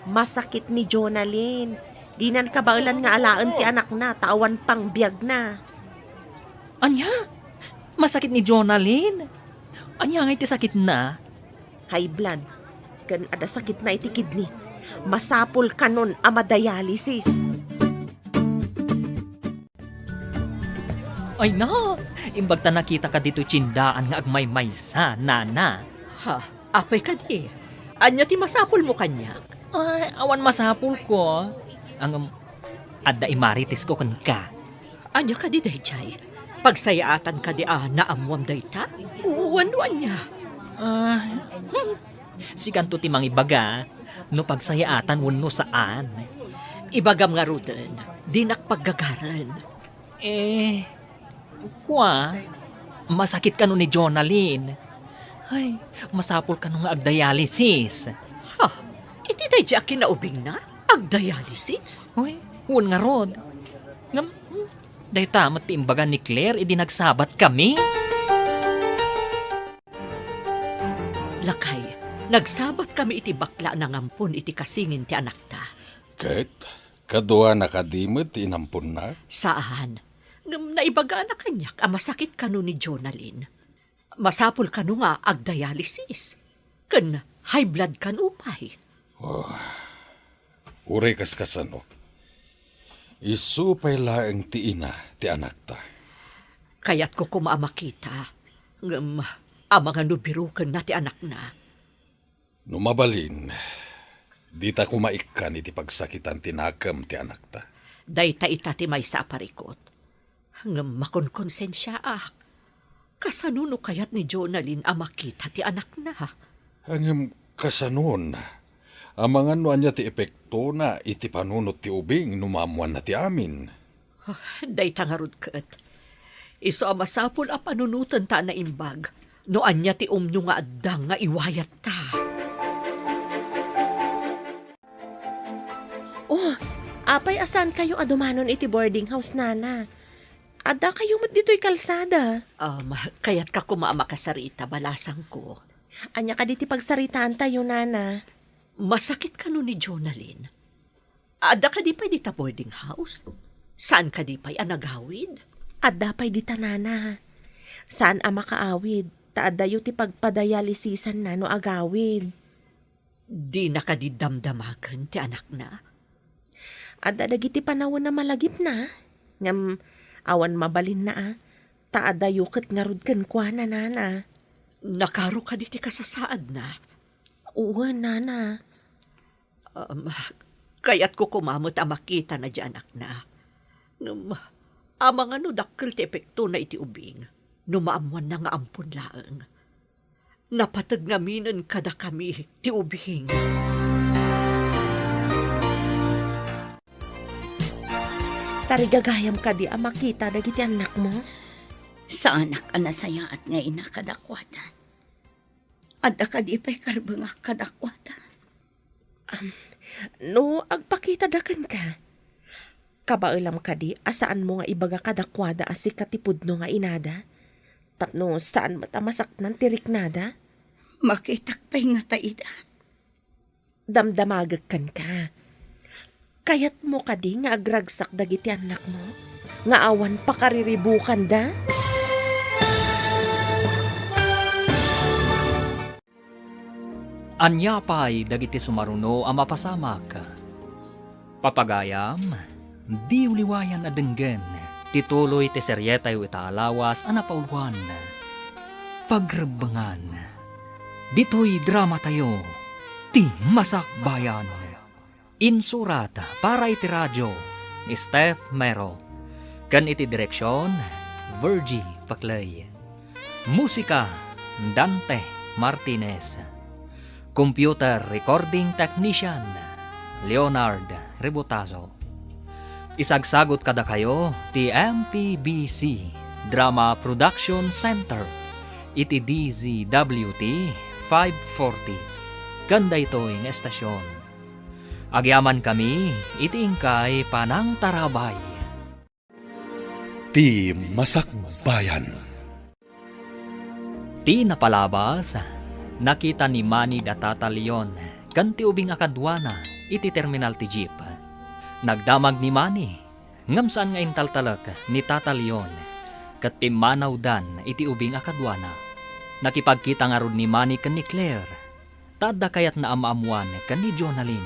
Masakit ni Jonalyn. Dinan kabaulan nga alaan ti anak na, tawan pang biyag na. Anya? Masakit ni Jonalyn? Anya nga iti sakit na? High blood. Kan ada sakit na iti kidney. Masapol kanon ama dialysis. Ay na, imbag ta nakita ka dito tsindaan nga agmay-maysa, nana. Ha, apay ka di. Anya ti masapol mo kanya. Ay, awan masapul ko. Ang adda imaritis ko kan ka. Anya ka di dayjay. Pagsayaatan ka di naamwam dayta. Uwan-wan niya. Si kanto ti mangibaga, no pagsayaatan wano saan. Ibagam nga ruden, di nakpaggagaran. Masakit ka no ni Jonalyn. Ay, masapul ka no nga agdialysis. Ha, iti dayjay akin naubing na? Agdialysis? Uy, huwag nga rod. Dahi tamat ti imbaga ni Claire, idi nagsabat kami. Lakay, nagsabat kami iti bakla ng ampun iti kasingin ti anak ta. Ket, kadua nakadimot inampun na. Saan? Naibaga na kanyak, masakit ka no ni Jonalyn. Masapul ka no nga agdialysis. Kan high blood ka no pay. Uray kaskasano. Isupay laeng ti ina ti anak ta. Kaya't ko kumaamakita. Amang birukan na ti anak na. Numabalin, di ta kumaikan iti pagsakitan tinakam ti anak ta. Dayta ita ti may sa parikot. Makonkonsensya ak. Kasanuno kayat ni Jonalyn amakita ti anak na. Ang kasanon, amangan no anya ti epekto na iti panunot ti ubing numamuan na ti amin. Dayta nga rod kat. Iso amasapol a panunutan ta na imbag. No anya ti umnyo nga addang nga iwayat ta. Oh, apay asan kayo adumanon iti boarding house, nana? Ada kayo mat dito'y kalsada. Kaya't ka kumaama kasarita, balasang ko. Anya ka diti pagsaritaan tayo, nana. Masakit ka no ni Jonalyn. Ada ka di pa'y dita boarding house? Saan ka di pa'y anagawid? Ada pa'y dita, nana. Saan ang makaawid? Taadayo ti pagpadayalisisan na no agawid. Di na ka di damdamagan ti anak na. Ada dagiti panawon na malagip na. Ngam awan mabalin na Taadayo ket ngarud ken kuana, nana. Nakaro ka di ti kasasaad na. Oo, nana. Kaya't ko kumamot ang makita na di anak na. Amang dakkel ti epekto na iti ubing. Numaamuan na nga ampun laeng. Napatag ngaminan kada kami ti ubing. Tarigagayam ka di makita dagiti anak mo. Sa anak ka nasaya at ngayon na kadakwatan. Adda ka di pa'y karbang kadakwatan. No, agpakita dakan ka. Kabailam ka di, asaan mo nga ibaga kadakwada asi katipud no nga inada? Tapno, saan matamasaknan tirik nada? Makitak pa'y nga taida. Damdamagag ka. Kayat mo ka di nga agragsak dagiti anak mo? Nga awan pakariribukan da? Anya pa'y dagiti sumaruno ang mapasamak. Papagayam, di uliwayan adenggen, tituloy ti seryetay itaalawas anapauluan. Pagrebangan, dito'y drama tayo, ti Masakbayan. Insurat para iti radyo ni Steph Mero. Kan iti direksyon, Virgie Paclay. Musika, Dante Martinez. Computer Recording Technician, Leonard Rebotazo. Isagsagot kada kayo, ti MPBC Drama Production Center, iti DZWT 540. Ganda ito yung estasyon. Agyaman kami, itingkay panang tarabay. Ti Masakbayan. Ti napalabas, nakita ni Manny da Tata Leon, kanti ubing akadwana, iti terminal ti jeep. Nagdamag ni Manny, ngam saan nga intaltalak ni Tata Leon, kat pimanaw dan iti ubing akadwana. Nakipagkita nga rod ni Manny kan ni Claire. Tada kayat na amaamuan kan ni Jonalyn.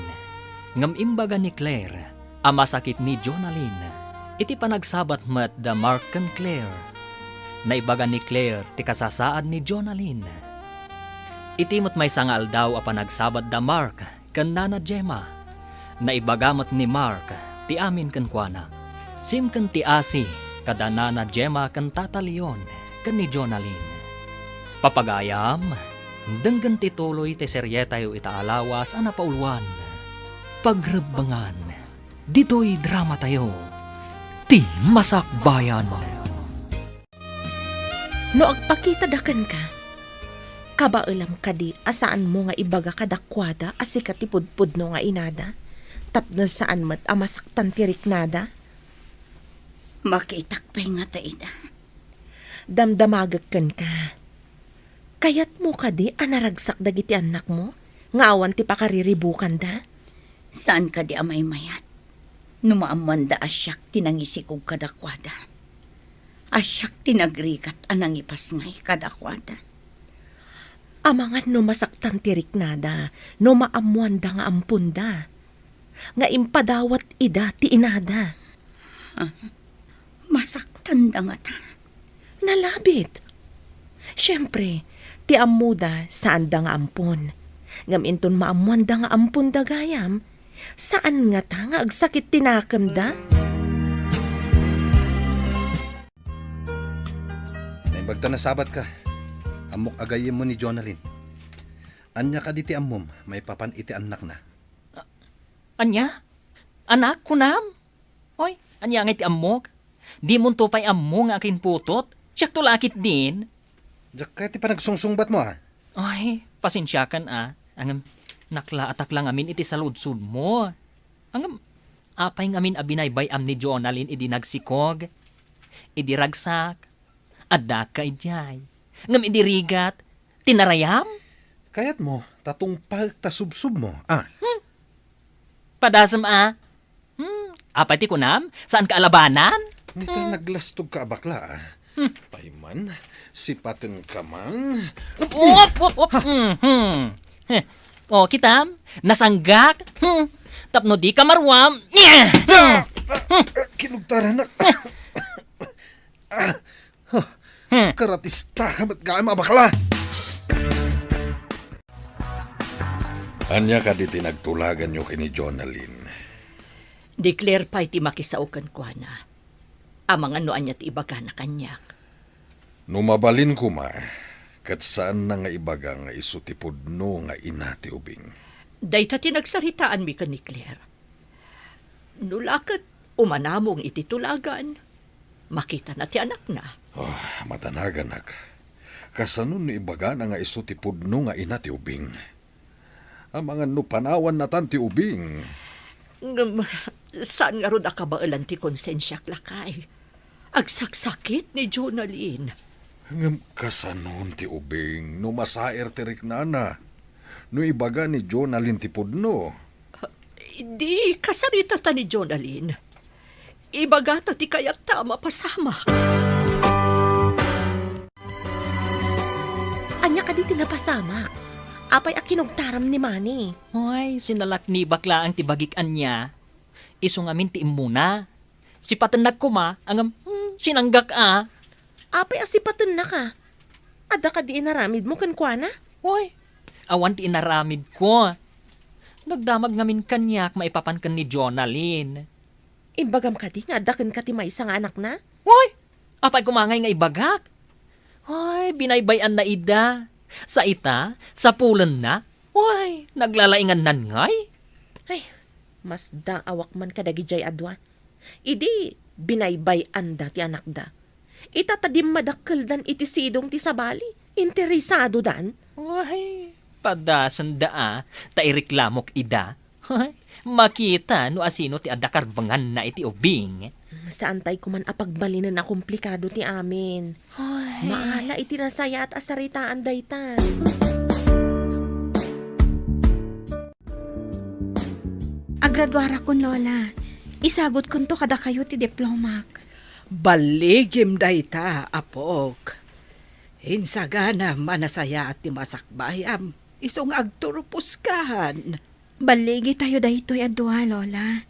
Ngam imbaga ni Claire, ama sakit ni Jonalyn. Iti panagsabat met da Mark kan Claire. Naibaga ni Claire ti kasasaad ni Jonalyn. Iti met may sangal daw a panagsabat da Mark kan Nana Gemma. Naibagamat ni Mark ti amin kan kuana. Sim kan ti asi kada Nana Gemma kan Tata Leon kan ni Jonalyn. Papagayam, denggan ti tuloy ti seryeta yu itaalawas ana pauluan. Pagrebangan, dito'y drama tayo. Ti Masakbayan. No agpakita dakan ka, kabailam ka di asaan mo nga ibaga kadakwada asikat tipudpud no nga inada, tapno saan mat amasaktan tirik nada, Makitak pa'y nga ta ida. damdamagag ka. Kayat mo ka di anaragsak dagiti anak mo, nga awan ti pakariribukan da. Saan ka di amay mayat? Numaamuan da asyak tinangisikog kadakwada. Asyak tinagrikat anang ipasngay kadakwada. Amangan no masaktan tirik nada, no maamuan da nga ampunda. Nga impadawat ida ti inada. Masaktan da nga ta. Nalabit. Siyempre, ti amuda saan da nga ampon. Ngam inton maamuan da nga ampon da gayam, saan nga ta nga agsakit tinakam da? Naimbagta na sabat ka. Amok agayem mo ni Jonalyn. Anya ka di ti ammom, may papan iti anak na. Anya? Anak ko nam? Hoy, anya nga iti amok? Di mo to pa'y ammo nga akin putot? Siyak tulakit din. Diyak kaya ti panagsungsungbat mo ah. Ay, pasensya kan Angam, naklaatak lang amin iti saludsud mo. Angam, apay ngamin abinaybay am ni Jonalyn idi nagsikog. Idi ragsak. Adda ka ijay. Ngam idi rigat. Tinarayam? Kayat mo, tatong pagtasubsub mo ah. Padasam apay ti kunam? Saan ka alabanan? Nito naglastog ka bakla ah. Payman, sipaten ka man. Op. O, kitam, nasanggak. Tapno di ka marwam. Kinugtaran na. Karatista ka ba't gaya bakla? Anya ka di tinagtulagan nyo kini Jonalyn. Declare pa iti makisaukan ko na. Amang ano anya ti ibaga na kanyak. Numabalin ko ma, kat saan na nga ibaga nga isutipod no nga inati ubing. Dayta tinagsaritaan mi ka ni Claire. Nulakat umanamong iti tulagan. Makita na ti anak na. Oh, matanaganak. Kasanon no ibaga na nga isutipod no nga inati ubing. Ang mga no panawan na tanti ubing. Saan nga ron akabailan ti konsensya lakay? Agsaksakit ni Jonalyn. Ngam kasanon ti ubing no masaer tirik nana. No ibaga ni Jonalyn ti pudno. Di kasarita ta ni Jonalyn. Ibaga ta ti kayat ta mapasamak. Anya ka di tinapasamak. Apay akinogtaram ni Manny. Hoy, sinalak ni bakla ang tibagikan niya. Iso ngamin ti imuna. Si patenag ko ma, angam, sinanggak Apay asipatan na ka. Ada ka di inaramid mo kan kuana? Hoy, awan ti inaramid ko. Nagdamag ngamin kanyak maipapan kan ni Jonalyn. Imbagam ka di nga dakan ka ti may isang anak na? Hoy, apay kumangay nga ibagak. Hoy, binaybayan na ida. Sa ita, sa pulan na. Hoy, naglalaingan nan ngay. Ay, mas da awak man kadagi jay adwa. Idi, binaybay anda ti anak da. Itatadim madakkel dan iti sidong ti sabali. Interesado dan. Hoy, padasan da tairiklamok ida. Hoy, makita no asino ti adakarbangan na iti ubing. Saantay ko man apagbalinan na komplikado ti amin. Maala iti nasaya at asaritaan daytan. Agradwara kon lola. Isagot kon to kada kayo ti diplomak. Baligim dayta, apok. Hinsagana manasaya at timasakbayam. Isong agturupuskan. Baligi tayo daytoy adwa, Lola.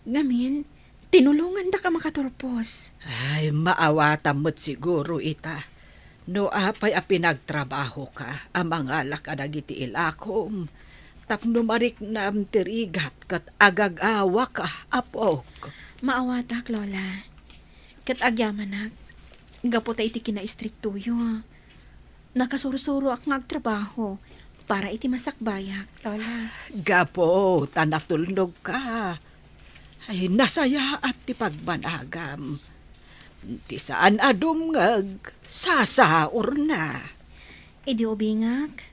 Ngamin, tinulungan da ka makaturpos. Ay, maawatan mo't siguro ita. No apay a pinagtrabaho ka, amang alak adagiti ilakom. Tapno marik na tirigat kat agagawa ka, apok. Maawatak, Lola. Kat agyamanak, gapo ta iti kina-istriktuyo. Nakasurusuro ak ngagtrabaho para iti masakbayak, Lola. Gapo, tanatulnog ka. Ay, nasaya at ti pagbanagam. Ti saan adumngag, sasaur na. Idi ubingak,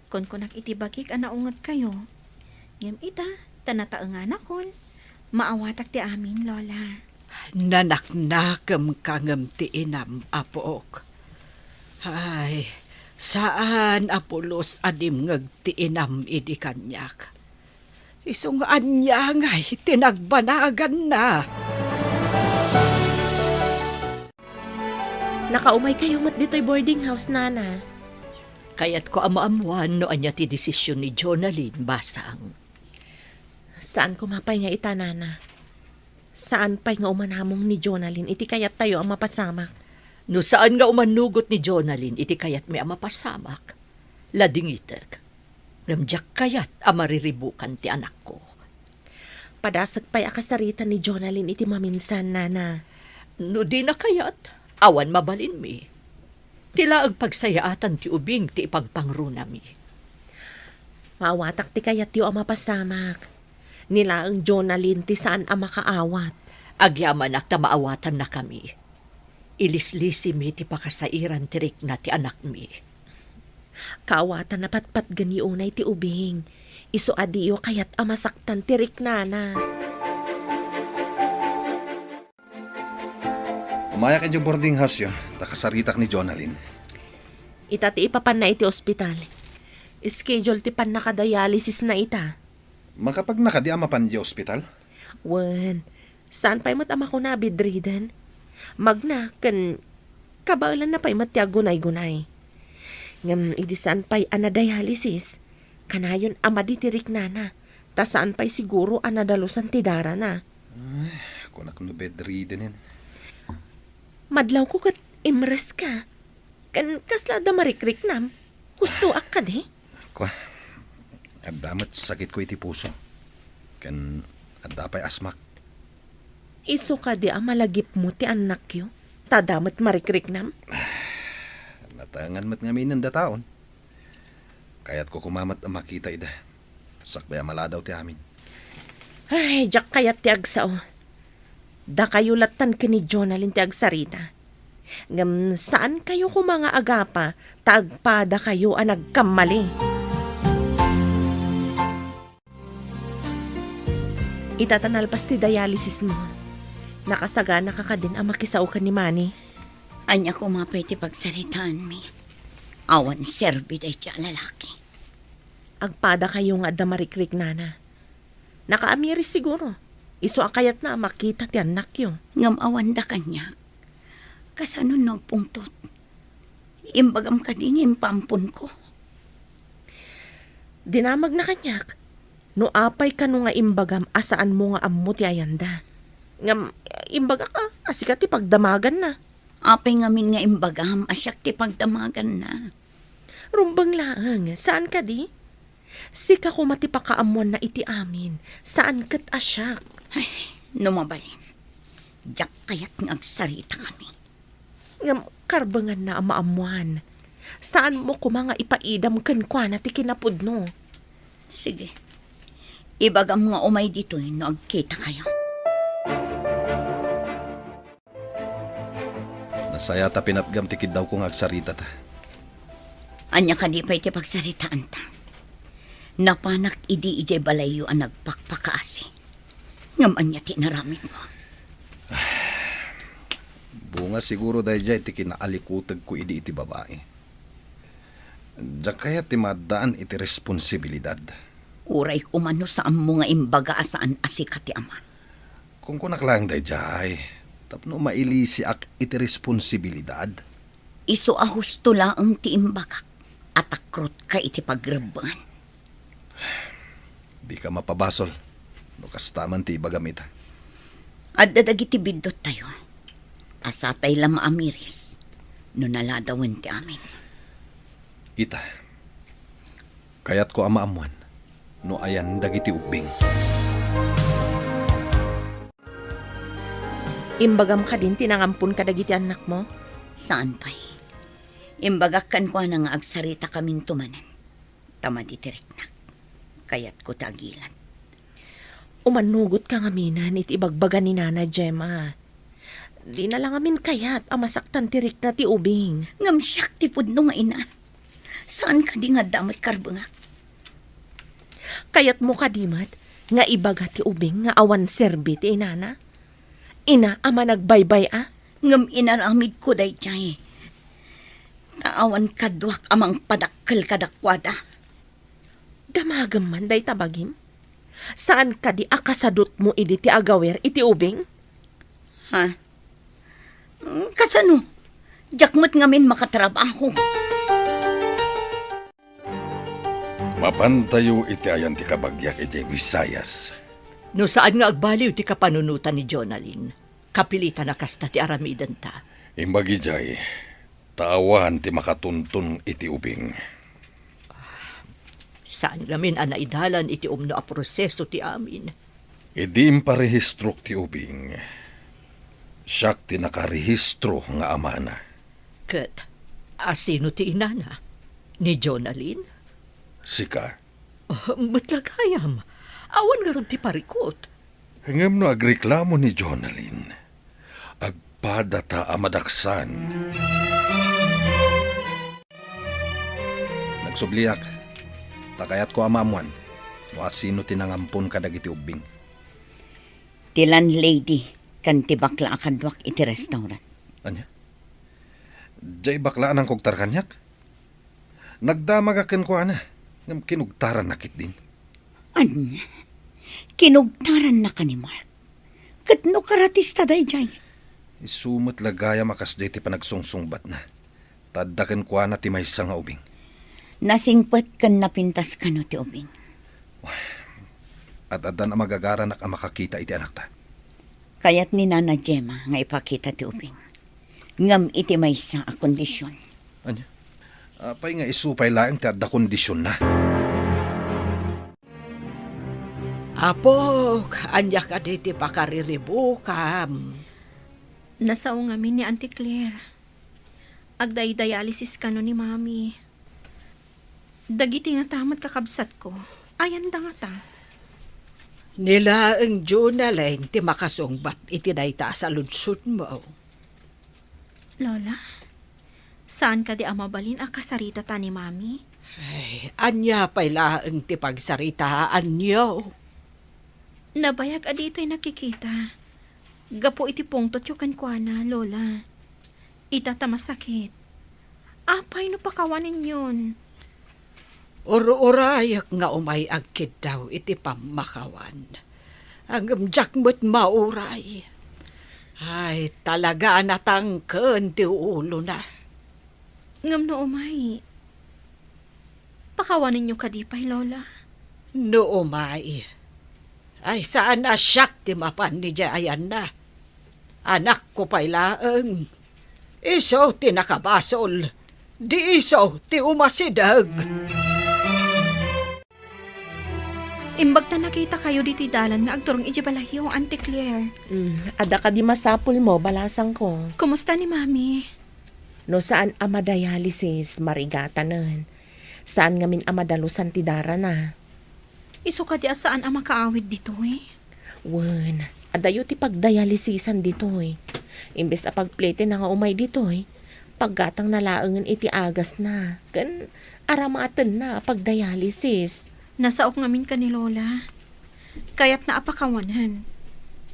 kon kunak iti bakik anaungat kayo. Ngem ita, tanataengan akon. Maawatak ti amin, Lola. Nanaknakam kangem ti inam, apok. Ay, saan apulos adimngag ti inam idi kanyak. Isong anya ngay, tinagbanagan na. Nakaumay kayo mat dito'y boarding house, Nana. Kaya't ko amaamuan no anya ti desisyon ni Jonalyn basang. Saan kumapay nga ita, Nana? Saan pa'y nga umanamong ni Jonalyn? Iti kayat tayo ang mapasamak. No saan nga umanugot ni Jonalyn, iti kayat may amapasamak. Ladingitek. Ngamjak kayat amariribukan ti anak ko. Padasag pa'y akasarita ni Jonalyn iti maminsan, Nana. No di na kayat, awan mabalin mi. Tila ang pagsayaatan ti ubing ti ipagpangruna mi. Maawatak ti kayat yu ang mapasamak. Nila ang Jonalyn ti saan ang makaawat. Agyaman ak maawatan na kami. Ilislisi mi ti pakasairan tirik na ti anak mi. Kaawatan na patpat gani unay ti ubing. Iso adiyo kayat amasaktan tirik, Nana. Umaya ka dyan boarding house yo. Nakasaritak ni Jonalyn. Ita ti ipapan na iti ospital. Schedule ti pan nakadialysis na ita. Makapag nakadiama pan di ospital? Wen, saan pa'y matama ko na bedridden? Magna, kan kabalan na pa'y matyagunay-gunay. Ngam, idi saan pa'y anadialysis? Kanayon amaditirik na. Ta saan pa'y siguro anadalusan ti dara na. Ay, kunak no bedridden. Madlaw ko kat imres ka. Kan kasla da marikrik nam. Gusto ak ka di? Kwa, damat sakit ko iti puso. Kan adapay asmak. Iso ka di malagip mo ti anak yo. Tadamat marikrik nam. Natangan mat nga minan da taon. Kaya't ko kumamat ang makita ida. Sakbaya maladaw ti amin. Ay, jak kayat ti agsao. Da kayo latan ka ni Jonalyn ti agsarita. Ngam saan kayo ko mga agapa, taagpada kayo ang nagkamali. Itatanalpas ti dialysis mo. Nakasagana ka din ang makisaw ka ni Manny. Anya kumapay ti pagsaritaan mi. Awan serbi day ti lalaki. Agpada kayo nga da marikrik, Nana. Nakaamiris siguro. Iso akayat na makita ti anak yo. Ngam awan da kanya. Kasano nagpungtot. Imbagam ka din impampun ko. Dinamag na kanyak. No apay ka no nga imbagam asaan mo nga ammo ti ayanda. Ngam imbaga ka, asika ti pagdamagan na. Apay ngamin nga imbagam, asyak ti pagdamagan na. Rumbang laang, saan ka di? Sika ko matipakaamuan na iti amin. Saan kat asyak? Ay, numabalin. Diyak kaya't ngagsarita kami. Ngam karbangan na ang maamuan. Saan mo ko mga ipaidam kan kwa na ti kinapudno? Sige. Ibagam nga umay dito no agkita kayo. Nasaya ta pinatgam tikid daw kong agsarita ta. Anya ka di pa iti pagsaritaan ta. Napanak idi ijay balayo ang nagpakpakaasi. Ngam anya ti naramit mo. Bunga siguro dahil dyan iti kinaalikutag ko idi iti babae. Diyan kaya ti madaan iti responsibilidad. Uray kumano saan mo nga imbaga asaan asika ti ama. Kung kunak lang dahil dyan, tapno mailisi ak iti responsibilidad. Iso ahusto laang ti imbagak at akrot ka iti pagreban. Di ka mapabasol. No kastaman ti ibagamita. At dadagiti bidot tayo. Pasatay lang maamiris. No naladawin ti amin. Ita. Kayat ko ama amuan. No ayan dagiti ubing. Imbagam ka din, tinangampun ka dagiti anak mo? Saan pa'y? Imbagakan ko na nga agsarita kaming tumanan. Tama di tiriknak. Kayat ko tagilan. Umanugot ka nga minan, iti ibagbaga ni Nana Gemma. Di na lang amin kayat, amasaktan tirik na ti ubing. Ngam siyak ti pudno nga ina. Saan ka di nga damat karbangak? Kayat mo kadimat, nga ibaga ti ubing nga awan serbi ti inana. Ina, ama nagbaybay Ngam inaramid ko day tiyay. Taawan kadwak amang padakkel kadakwada. Damagam man day tabagim. Saan ka di akasadot mo idi ti agawer iti ubing? Ha? Kasano? Jakmat ngamin makatrabaho. Mapantayo iti ayan ti kabagyak iti Visayas. No saan nga agbaliw ti kapanunutan ni Jonalyn, kapilitan na kasta ti aramidan ta. Imbagi jay, taawan ti makatuntun iti ubing. Saan lamin ang naidalan iti umno a proseso ti amin. Idi imparehistro ti ubing. Siyak ti nakarehistro nga amana. Ket, asino ti inana? Ni Jonalyn? Sika. Matlagayam. Awan nga ron ti parikot. Hangam no agreklamo ni Jonalyn. Agpadata amadaksan. Nagsubliak. Takayat ko amamuan. No at sino tinangampun ka dagiti ubing. Ti landlady kan ti bakla akadwak iti restaurant. Anya? Jay baklaan ang kogtar kanyak. Nagdamagakan ko ana. Ngam kinugtaran nakit din. Anya? Kinugtaran na ka ni Mark. Katno karatista day jay. Isumot lagaya makas jay ti panagsungsungbat na. Taddakan ko ana ti maysa nga ubing. Nasingpet kan napintas ka no ti ubing. At adan ang magagaranak ang makakita iti anak ta. Kayat ni Nana Gemma nga ipakita ti ubing. Ngam iti maysa a kondisyon. Anya? Apay nga isupay laeng ti adda kondisyon na. Apo, anya ka di ti pakariribukam. Nasao nga ni Auntie Claire. Agday-dialysis ka no ni Mami. Dagiti nga tamat kakabsat ko. Ayan da nga ta. Nila ang Jonalyn ti makasungbat iti dayta sa lunsod mo. Lola, saan ka di amabalin a kasarita ta ni Mami? Ay, anya pala ang ti pagsaritaan niyo. Nabayag adito'y nakikita. Gapo iti pungtot yung kankwana, Lola. Itata masakit. Apay no pakawanin yun. Uro-urayak nga umay agkid daw iti pamakawan. Ang jakmut mauray. Ay, talaga natangken ti ulo na. Ngam no umay. Pakawanin nyo kadipay, Lola. No umay. Ay, saan na siyak ti mapan ni Jayan na. Anak ko pa'y laeng. Iso ti nakabasol. Di iso ti umasidag. Imbag na nakita kayo dito dalan nga agturong ijibalayo, Auntie Claire. Ada ka di masapul mo, balasang ko. Kumusta ni Mami? No saan amadialysis, marigatanan. Saan ngamin amadalusan ti dara na. Iso ka di asaan ang makaawid dito eh. Wen, adayo ti pagdialysisan dito eh. Imbes a pagplete na nga umay dito eh. Paggatang nalaangan iti agas na. Kan aramatan na pagdialysis. Nasaok ngamin ka ni Lola. Kaya't naapakawanan.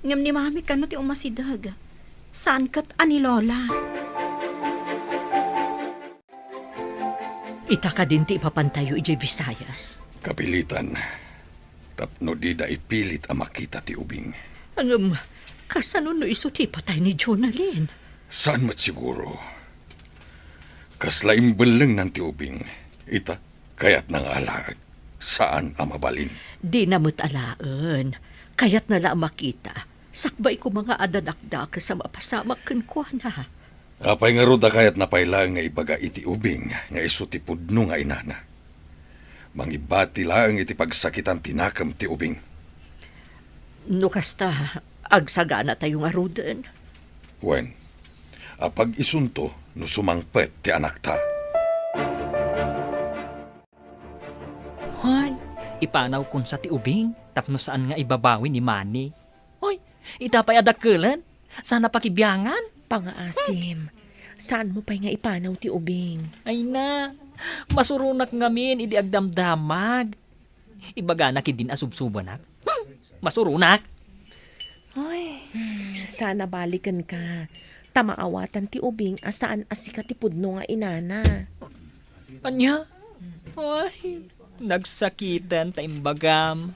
Ngam ni Mami kano ti umasidag. Saan kat ani Lola? Ita ka din ti ipapantayo iti Visayas. Kapilitan. Tapno di da ipilit ang makita ti ubing. Ang kasano no iso ti patay ni Jonalyn. Saan mat siguro? Kaslaim beleng ng ti ubing. Ita, kayat nang alaag. Saan ang mabalin? Di namut alaan. Kaya't nala makita. Sakbay ko mga adadakdak sa mapasamak kenkwana. Apay nga ruda kayat napailang nga ibaga iti ubing nga isu ti pudno nga inana. Mangibati lang iti pagsakitan tinakam ti ubing. No kasta, agsagana tayong aruden. Wen, apag isunto no sumangpet ti anak ta. Hoy, ipanaw kun sa ti ubing, tapno saan nga ibabawi ni Manny. Hoy, itapay adakelan, sana pakibiyangan. Pangaasim, saan mo pa'y nga ipanaw ti ubing? Ay na, masurunak ngamin, idi agdamdamag. Ibaga na kidin asubsubanak. Masurunak. Sana balikan ka. Tamaawatan ti ubing asaan asika ti pudno nga inana. Anya? Ay, nagsakitan ta imbagam.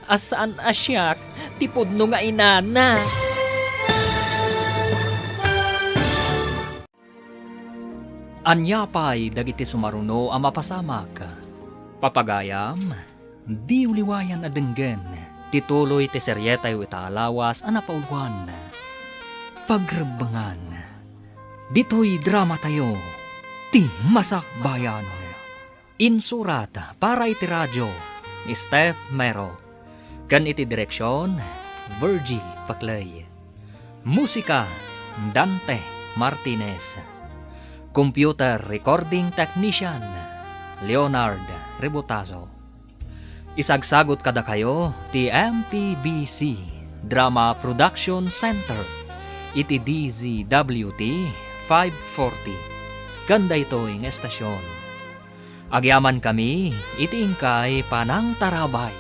Asaan asyak, tipod no nga inana. Anya pa'y dagiti sumaruno ang mapasamak. Papagayam, di uliwayan adenggen, tituloy ti seryetay itaalawas ang napauluan. Pagrebangan, dito'y drama tayo, ti masakbayan. Insurat para iti radyo ni Steph Mero. Kan iti direksyon, Virgil Paclay. Musika, Dante Martinez. Computer Recording Technician, Leonard Rebutazo. Isagsagot kada kayo, ti MPBC Drama Production Center, iti DZWT 540. Ganda ito ang estasyon. Agyaman kami, iti ingkay Panang Tarabay.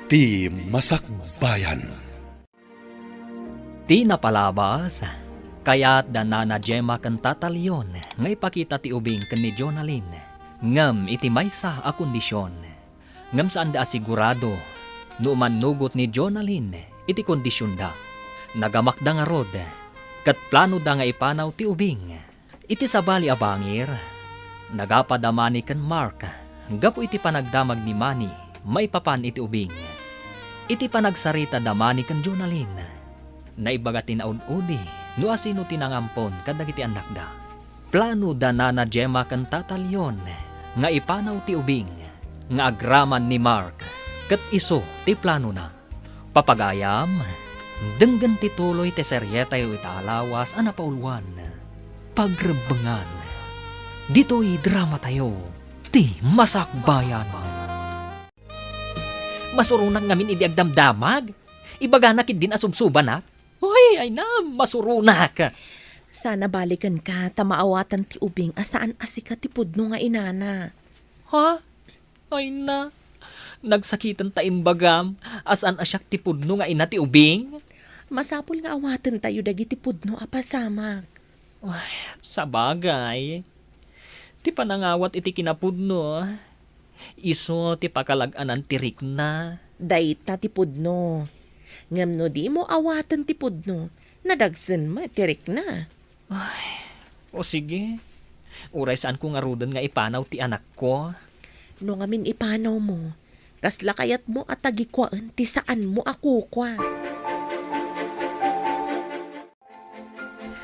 Ti Masakbayan. Ti napalabas, kaya't danana Gemma kan tatalyon, nga ipakita ti ubing kan ni Jonalyn. Ngam iti maysa a kondisyon. Ngam saan da asigurado, no manugot ni Jonalyn, iti kondisyon da. Nagamakda nga rod, kat plano da nga ipanaw ti ubing. Iti sabali a bangir, nagapadamani kan Mark, gapo iti panagdamag ni Manny, maipapan iti ubing. Iti panagsarita damani kan Jonalyn, naibaga tinaud-udi, no asino tinangampon kadagiti anak da. Plano da na Gemma kan tatalyon, nga ipanaw ti ubing, nga agraman ni Mark, kat iso ti plano na. Papagayam, denggan tituloy ti seryetay itaalawas ang napauluan. Pagrebangan, dito'y drama tayo, ti masakbayan. Masurunan ngamin idi agdamdamag, ibaga na kidin asubsuban na. Hoy, ay na, masurunak. Sana balikan ka, tamaawatan ti ubing asaan asika ti pudno nga inana. Ha? Ay na, nagsakitan ta imbagam, asan asyak ti pudno nga ina ti ubing? Masapul nga awatan tayo dagiti pudno apasamak. Ay, sabagay. Ti panangawat iti kinapudno. Iso ti pakalaganan ti Rikna. Dayta ti pudno. Ngam no di mo awatan ti pudno, nadagsen mo tirik na. O sige, uray saan ko nga rudan nga ipanaw ti anak ko. No ngamin ipanaw mo, kasla kayat mo at tagikwaan ti saan mo ako kwa.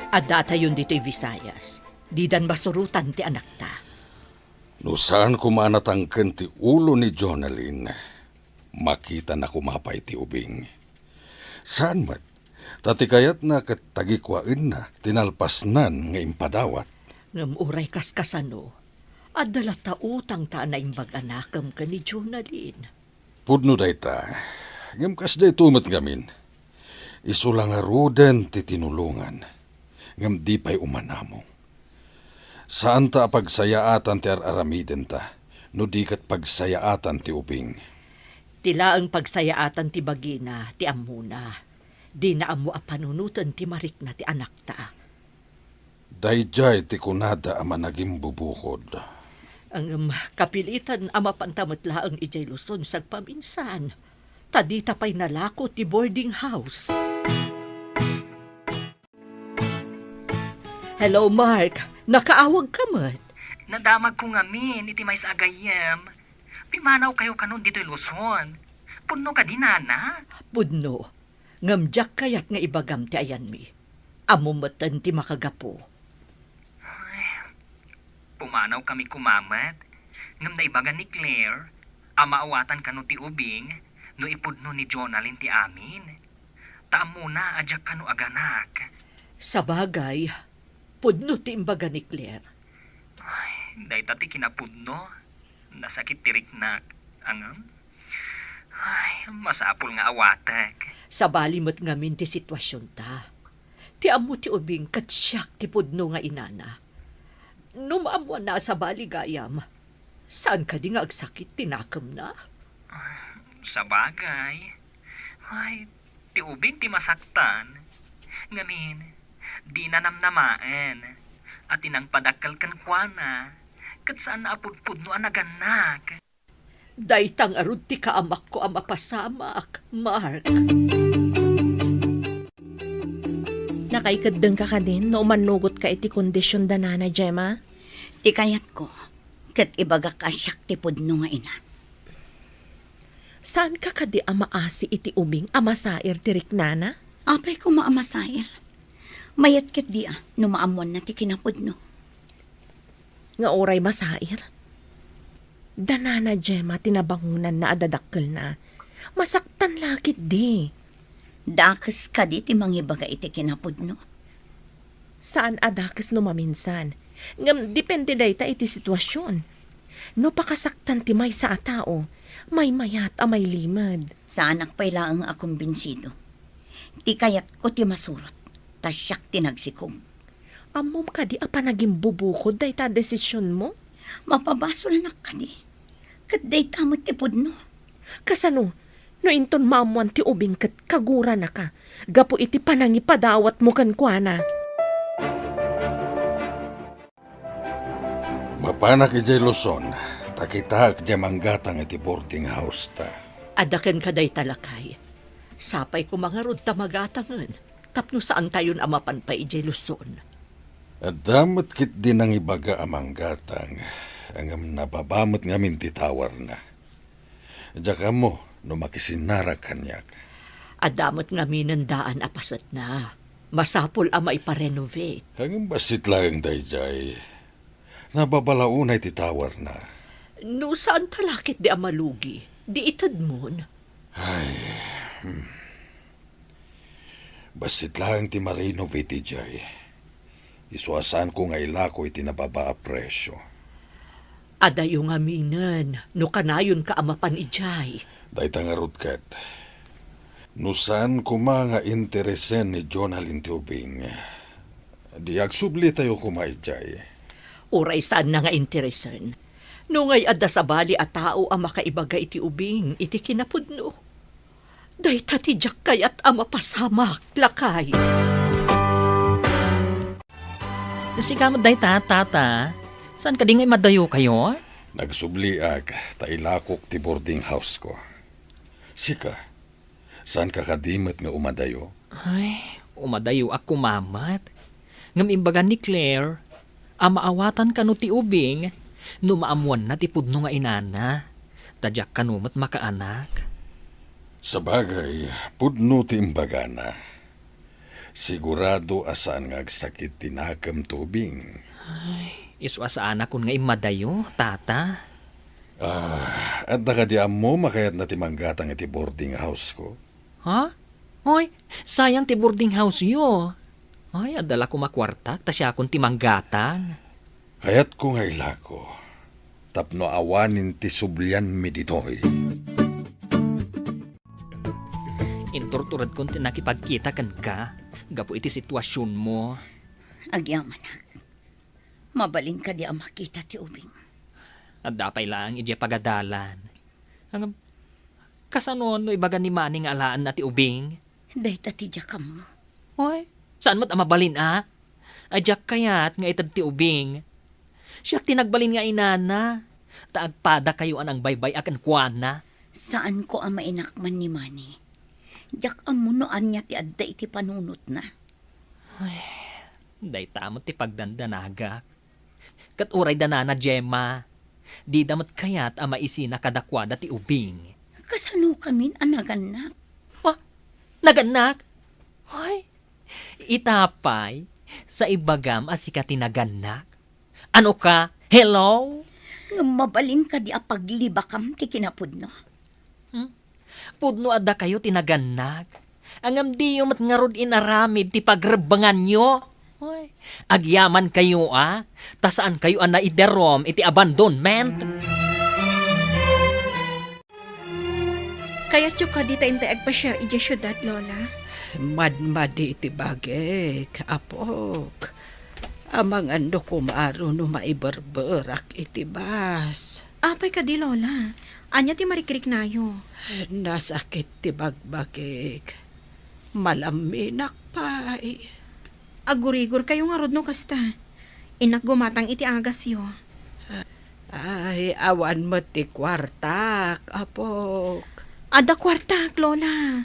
Adata yun dito'y Visayas. Di dan masurutan ti anak ta. No saan kumanatangken ti ulo ni Jonalyn, makita na kumapay ti ubing. Saan mat? Tati kayat na katagikwain na, tinalpasnan nga impadawat. Ngam uray kaskasano, adala ta utang ta na imbag-anakam ka ni Jonalyn. Pudno dayta, ngam kas day tumat ngamin. Isulang aruden ti tinulungan, ngam di pa'y umanamo. Saan ta pagsayaatan ti aramiden ta, no di kat pagsayaatan ti ubing. Tila ang pagsayaatan ti bagina, ti amuna. Di na amo a panunutan ti marik na ti anak ta. Dayjay ti kunada ama naging bubukod. Ang kapilitan ama pantamatla ang ijay Luzon sagpaminsan. Tadita pa'y nalako ti boarding house. Hello, Mark. Nakaawag ka mat. Nadamag ko ngamin, iti may sa agayem. Pimanaw kayo kanon dito Luzon. Puno ka din, nana. Pudno, ngamjak kayat nga ibagam ti ayan mi. Amumatan ti makagapo. Pumanaw kami kumamat. Ngam na ibagan ni Claire, amaawatan kano ti ubing, no ipudno ni Jonalyn ti amin. Taam muna, adyak kano aganak. Sa bagay, pudno ti imbaga ni Claire. Day tati kinapudno. Nasakit tirik na angam. Ay, masapol nga awatek. Sa balimot ngamin ti sitwasyon ta. Ti amo ti ubing katsyak ti pudno nga inana. Numaamwa na sa baligayam. Saan ka di nga agsakit tinakam na? Sa bagay. Ay, ti ubing ti masaktan. Ngamin, di na namnamaan. At inang padakal kan kuana. Kat saan na apudpudno ang naganak. Daytang arud ti kaamak ko ang mapasamak, Mark. Nakaikadeng ka ka din no manugot ka iti kondisyon da nana, Gemma? Ti kayat ko, kat ibaga ka siyak ti pudno nga ina. Saan ka kadi amaasi iti ubing amasair ti riknana? Apay ko maamasair. Mayat kat di numaamuan na ti kinapudno. Nga oray masair? Danana, Gemma, tinabangunan na adadakkel na. Masaktan lakit di. Dakas ka di ti mangibaga iti kinapudno. Saan adakas no maminsan? Ngam depende dayta iti sitwasyon. No pakasaktan ti may sa atao, may mayat a may limad. Sa anak pa'y laang akong binsido. Ti kayat ko ti masurot. Tasyak ti nagsikog. Amom ka di a panaging bubukod dayta desisyon mo? Mapabasol na ka di. Kat day tamot ti pudno. Kasano, no inton maamuan ti ubing kat kagura na ka. Gapo iti panangipadawat mo kan kuana. Mapanak ijay Luzon, takita kajay manggatang iti boarding house ta. Adakan ka day talakay. Sapay ko mga rod tamagatangan. Tapno saan tayon amapan pa ijay Luzon. At damot kit din ang ibaga amang gatang. Ang nababamot ngamin titawar na. Diyaka mo, no makisinara kanyak. Adamot nga minandaan apasat na. Masapol ama iparenovate. Ang basit lang dayjay. Nababalaunay titawar na. No saan talakit di amalugi? Di itad mo na. Basit lang ti ma-renovate jay. Isuasan ko nga ilako iti nababa a presyo. Adayo nga minan, no kanayon ka amapan ijay. Dayta nga rutkat. Nusan ko mga interesen ni Jonalyn ti ubing. Di agsubli tayo kumaijay. Uray saan na nga interesan. No ngay adda sa bali a tao ang makaibaga iti ubing, iti kinapudno. Day tatidyak kayat ang mapasamak, lakay. Sikamot day tata. Saan ka di ngay madayo kayo? Nagsubli ag, tailakok ti boarding house ko. Sika, saan ka kadimat nga umadayo? Ay, umadayo ako mamat. Ngam imbagan ni Claire, amaawatan ka no ti ubing, no maamuan na ti pudno nga inana. Tadyak ka no mat makaanak. Sa bagay, pudno ti imbagana. Sigurado asaan nga agsakit tinakam tubing. Iswa sa anak kun nga imadayo, tata. At nakadiam mo makayat na ti manggatang iti boarding house ko. Ha? Hoy, sayang ti boarding house yo. Ay, adala ko makwartak, ta siya kun ti manggatang. Kayat ko nga ilako. Tapno awanin ti sublian mi ditoy. Inturturad kun ti nakipagkita kan ka. Gapo iti sitwasyon mo. Agyaman. Mabaling ka di ang makita ti ubing. At dapay lang iti pagadalan. Ang kasano no ibaga ni maning alaan na ti ubing? Day tatidya ka mo. Hoy, saan mo't amabalin Ajak kayat nga itad ti ubing. Siyak tinagbalin nga inana. Taagpada kayo anang baybay akan kuana. Saan ko ang mainakman ni Manny? Diyak ang munoan niya ti adda iti panunot na. Day tamot ti pagdandanaga. Kat uray danana Gemma. Di damat kayat ama isi nakadakwada ti ubing. Kasano kami anaganak? Naganak? Hoy, itapay sa ibagam asika tinaganak. Ano ka? Hello? Nga mabalin ka di apaglibakam ti kinapudno. Pudno adda kayo tinaganak. Angam di yung matngarod inaramid ti pagrebangan nyo. Hoy, agyaman kayo tasaan kayo na iderom iti abandonment. Kaya tsuka di tayo agpa-share iti syudad, Lola. Madmadi iti bagek, apok. Amang ando kumaro no maiberberak iti bas. Apay ka di, Lola. Anya ti marikrik nayo. Nasakit ti bagbagek. Malaminak pa. Agurigur kayo nga rod no kasta. Inak gumatang iti agas yo. Ay, awan mo ti kwartak, apok. Ada kwartak, Lola.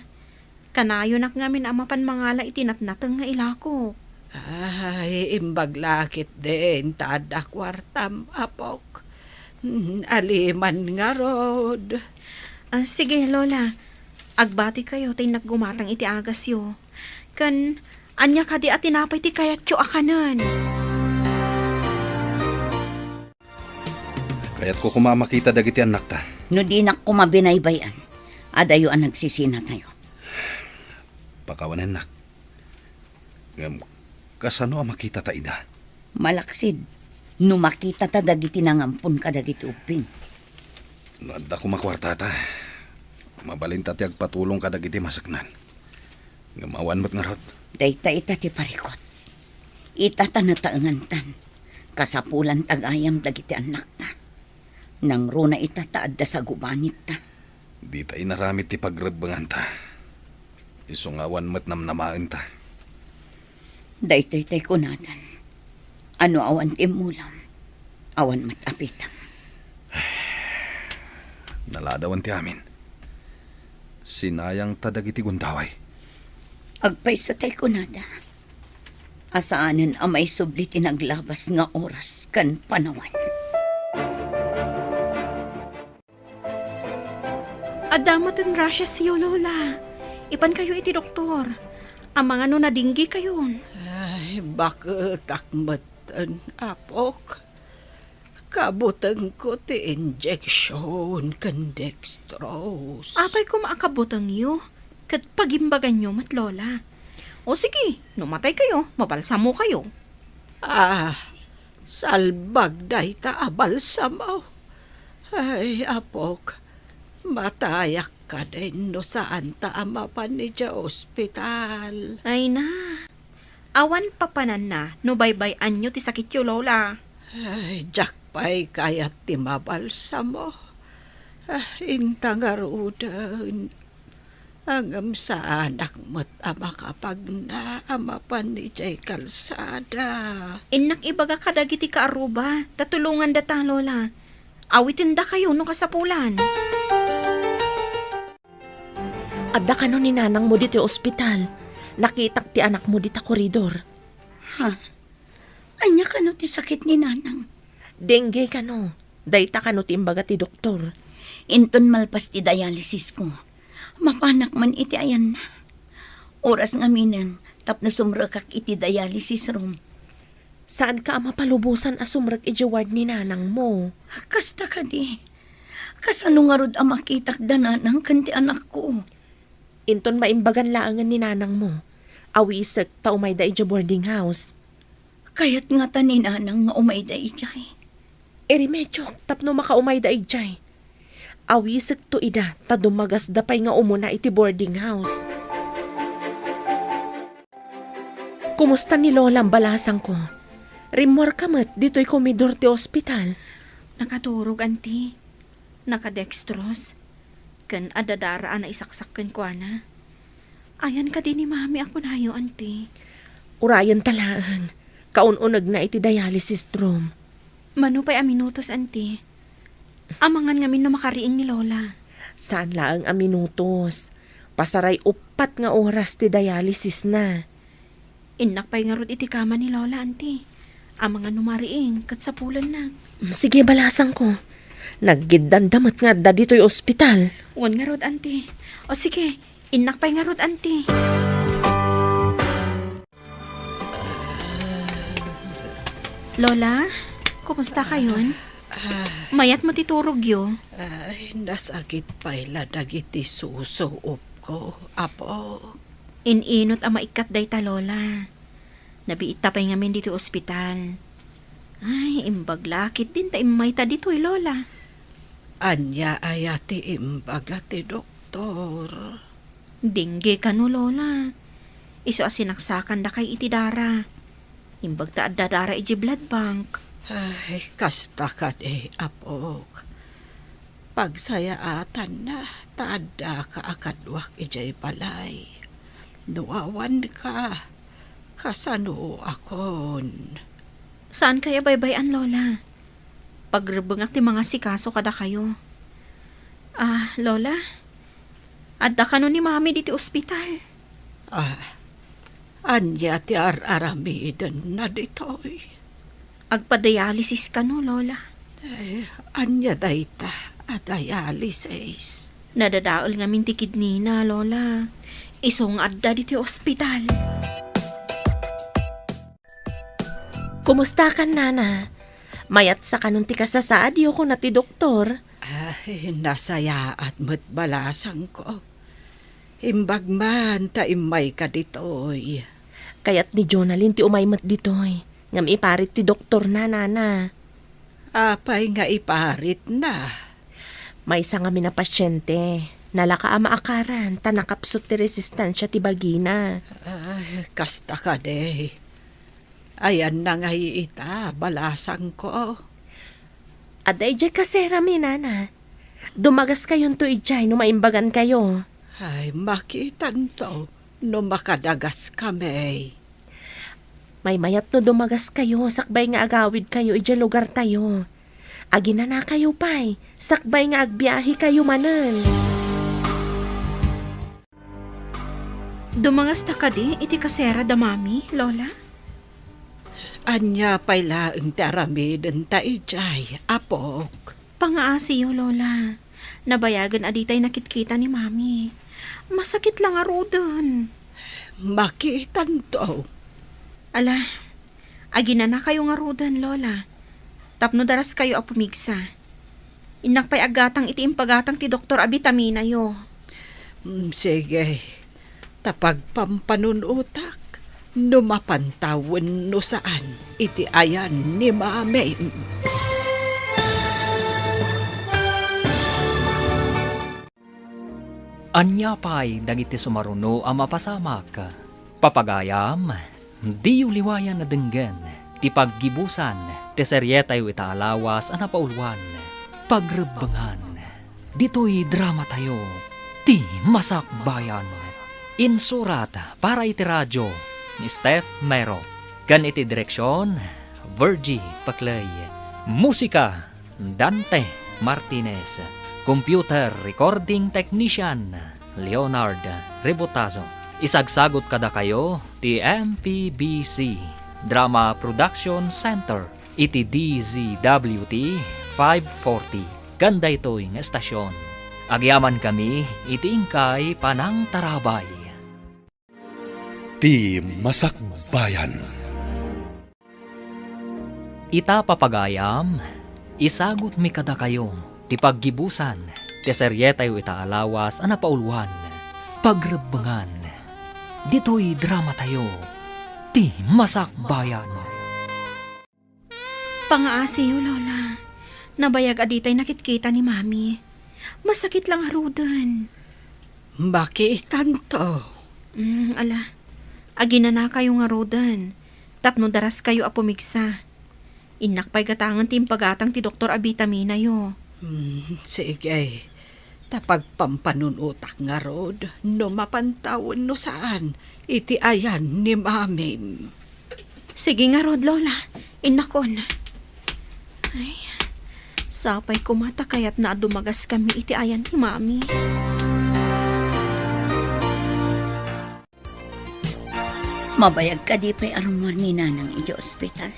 Kanayo nak ngamin amapan mangala itinatnateng nga ilako. Ay, imbaglakit din, tada kwartam, apok. Aliman nga rod. Sige, Lola. Agbati kayo tay naggumatang iti agas yo. Kan, anya ka di atinapay ti kayat tyo akanan. Kaya't ko kumamakita dagiti anak ta. No di nak kumabinaybayan. Adayo ang nagsisina tayo. Pakawanan nak. Kasano ang makita ta ida? Malaksid. No makita ta dagiti nangampun ka dagiti uping. Nadda ko makwarta ta. Mabalin ta ti agpatulong ka dagiti masaknan. Ngamawan mo't nga rod. Dayta ita ti parikot. Ita ta nataangan tan. Kasapulan tagayam dagiti anak ta. Nang runa ita taadda sa gubanit ta. Di ta inaramit ti pagrebangan ta. Isungawan mo't namnamaan ta. Daytoy tay kunatan. Ano awan imulam. Awan matapitam. Naladawan ti amin. Sinayang ta dagiti gundaway. Agpay sa tay kunada. Asaanan amay subli tinaglabas nga oras kan panawan. Adamot ang rasya siyo, Lola. Ipan kayo iti doktor. Ang mga no nadinggi kayon. Ay, bakit akmatan, apok? Kabutang ko ti injection kan dextrose. Apay ko maakabutang yo. Kat pagimbagan nyo, mat Lola. O sige, numatay kayo, mabalsamo kayo. Salbag day ta abalsamaw. Ay, apok, matayak ka din no saan ta amapan ni dya ospital. Ay na. Awan papanan na, no baybayan nyo ti sakit yo, Lola. Ay, jakpay kayat ti mabalsamo. Intangarudan. Angam sa anak mo't ama kapag na amapan ni dya kalsada. Inak ibaga kadagiti ka aruba, tatulungan data, Lola. Awitin da kayo no kasapulan. Adda ka no ni nanang mo dito ospital. Nakitak ti anak mo dito koridor. Ha? Anya ka no ti sakit ni nanang? Dengue ka no. Dayta ka no ti imbaga ti doktor. Inton malpas ti dialysis ko. Mapanak man iti ayan na. Oras nga minan, tapno sumrakak iti dialysis room. Saan ka mapalubusan asumrag iti ward ni nanang mo? Kasta ka di. Kasano nga rod ang makitak dananang kanti anak ko. Inton maimbagan laangan ni nanang mo. Awisag ta umay da iti boarding house. Kaya't nga ta ni nanang nga umay da ijay. Eri medyo tapno makaumay da ijay. Awisag to ida ta dumagas dapay nga umuna iti boarding house. Kumusta ni Lola ang balasang ko? Rimor kamat dito'y komidor ti ospital. Nakaturog, anti. Nakadextrose. Kan adadaraan na isaksakken ko, ana. Ayan ka din ni mami ako na yo, anti. Urayan talaan. Kaununag na iti dialysis room. Mano pa'y aminutos, anti. Amangan ngamin na makariing ni Lola. Saan laang a minutos? Pasaray upat nga oras ti dialysis na. Inak pa'y nga rod iti kama ni Lola, anti. Ang mga numariing kat sa pulan na. Sige, balasang ko. Naggidandamat nga da dito'y ospital. Wan nga rod, auntie. O sige, inak pa'y nga rod, auntie. Lola, kumusta kayon? Mayat mo titurog yo. Ay, nasakit pa'y dagiti susuop ko, apo. Ininot ang maikat day ta, Lola. Nabiita pa'y ngamin dito ospital. Ay, imbaglakit din ta imay ta dito'y, Lola. Anya ayati imbaga ti doktor. Dingge ka no, Lola. Iso asinaksakan da kay iti dara. Imbag ta adda dara iji blood bank. Ay, kasta ka de, apok. Pagsayaatan na, taada ka akadwak ijay balay. Nuawan ka, kasano akon. Saan kaya baybayan, Lola? Pagrebengak ti mga sikaso kada kayo. Lola? Adda ka no ni Mami diti ospital. Anya ti aramidan na ditoy. Agpa-dialysis ka no, Lola. Ay, anya dayta, dialysis. Nadadaol nga min ti kidney na, Lola. Isong adda diti ospital. Kumusta ka, Nana? Mayat sa kanun ti kasasaad yo ko na ti doktor. Ay, nasaya at balasang ko. Imbag man, taimay ka ditoy. Kaya't ni Jonalyn ti umaymat ditoy. Ngam iparit ti doktor na, Nana. Apay nga iparit na. May isa nga mina pasyente. Nalaka ama akaran, tanakapsot ti resistansya ti bagina. Ay, kasta ka de. Ayan na nga ita, balasang ko. Aday jay kasera mi, Nana. Dumagas kayon to ijay no maimbagan kayo. Ay, makitan to, no makadagas kami. May mayat no dumagas kayo, sakbay nga agawid kayo ijay lugar tayo. Agi na kayo pay, sakbay nga agbiyahe kayo manen. Dumangas ta ka di, iti kasera da Mami, Lola? Anya pay laeng taramiden ta ijay, apok. Pangaasi yo, Lola. Nabayagan aditay nakitkita ni Mami. Masakit lang arudan. Makitan to. Ala, agi na kayo nga rudan, Lola. Tapno daras kayo a pumigsa. Inak pa'y agatang iti impagatang ti Dr. Abitamina yo. Sige, tapag pampanunutak, numapantawan no saan, iti ayan ni Mami. Anya pa'y dagiti sumaruno ang mapasamak. Papagayam, di liwayan na denggen, ti paggibusan, ti seryetay itaalawas ang napaulwan, pagrebengan. Dito'y drama tayo, ti masakbayan. Insurat para iti radyo ni Steph Mero. Kan iti direksyon, Virgie Paclay. Musika, Dante Martinez. Computer Recording Technician, Leonard Rebotazo. Isagsagot kada kayo, ti MPBC Drama Production Center, iti DZWT 540. Ganda ito'y ng estasyon. Agyaman kami, iti ingkay Panang Tarabay. Ti Masakbayan. Ita papagayam, isagot mi kada kayo, ti paggibusan, ti seryetay itaalawas ang napaulwan, pagrebengan. Dito'y drama tayo, ti masakbayan. Pangaasi yo, Lola. Nabayag aditay nakitkita ni Mami. Masakit lang arudan. Makitan to. Ala, agi na kayo nga rodan. Tapno daras kayo a pumigsa. Inak pa'y gatangan ti impagatang ti Dr. Abitamina yo. Sige, tapag pampanunutak nga rod, no mapantawan no saan, iti ayan ni Mami. Sige nga rod, Lola. Inakon. Ay, sapay kumata kaya't na dumagas kami iti ayan ni Mami. Mabayag ka di pa'y arumor ni Nanang iti ospital.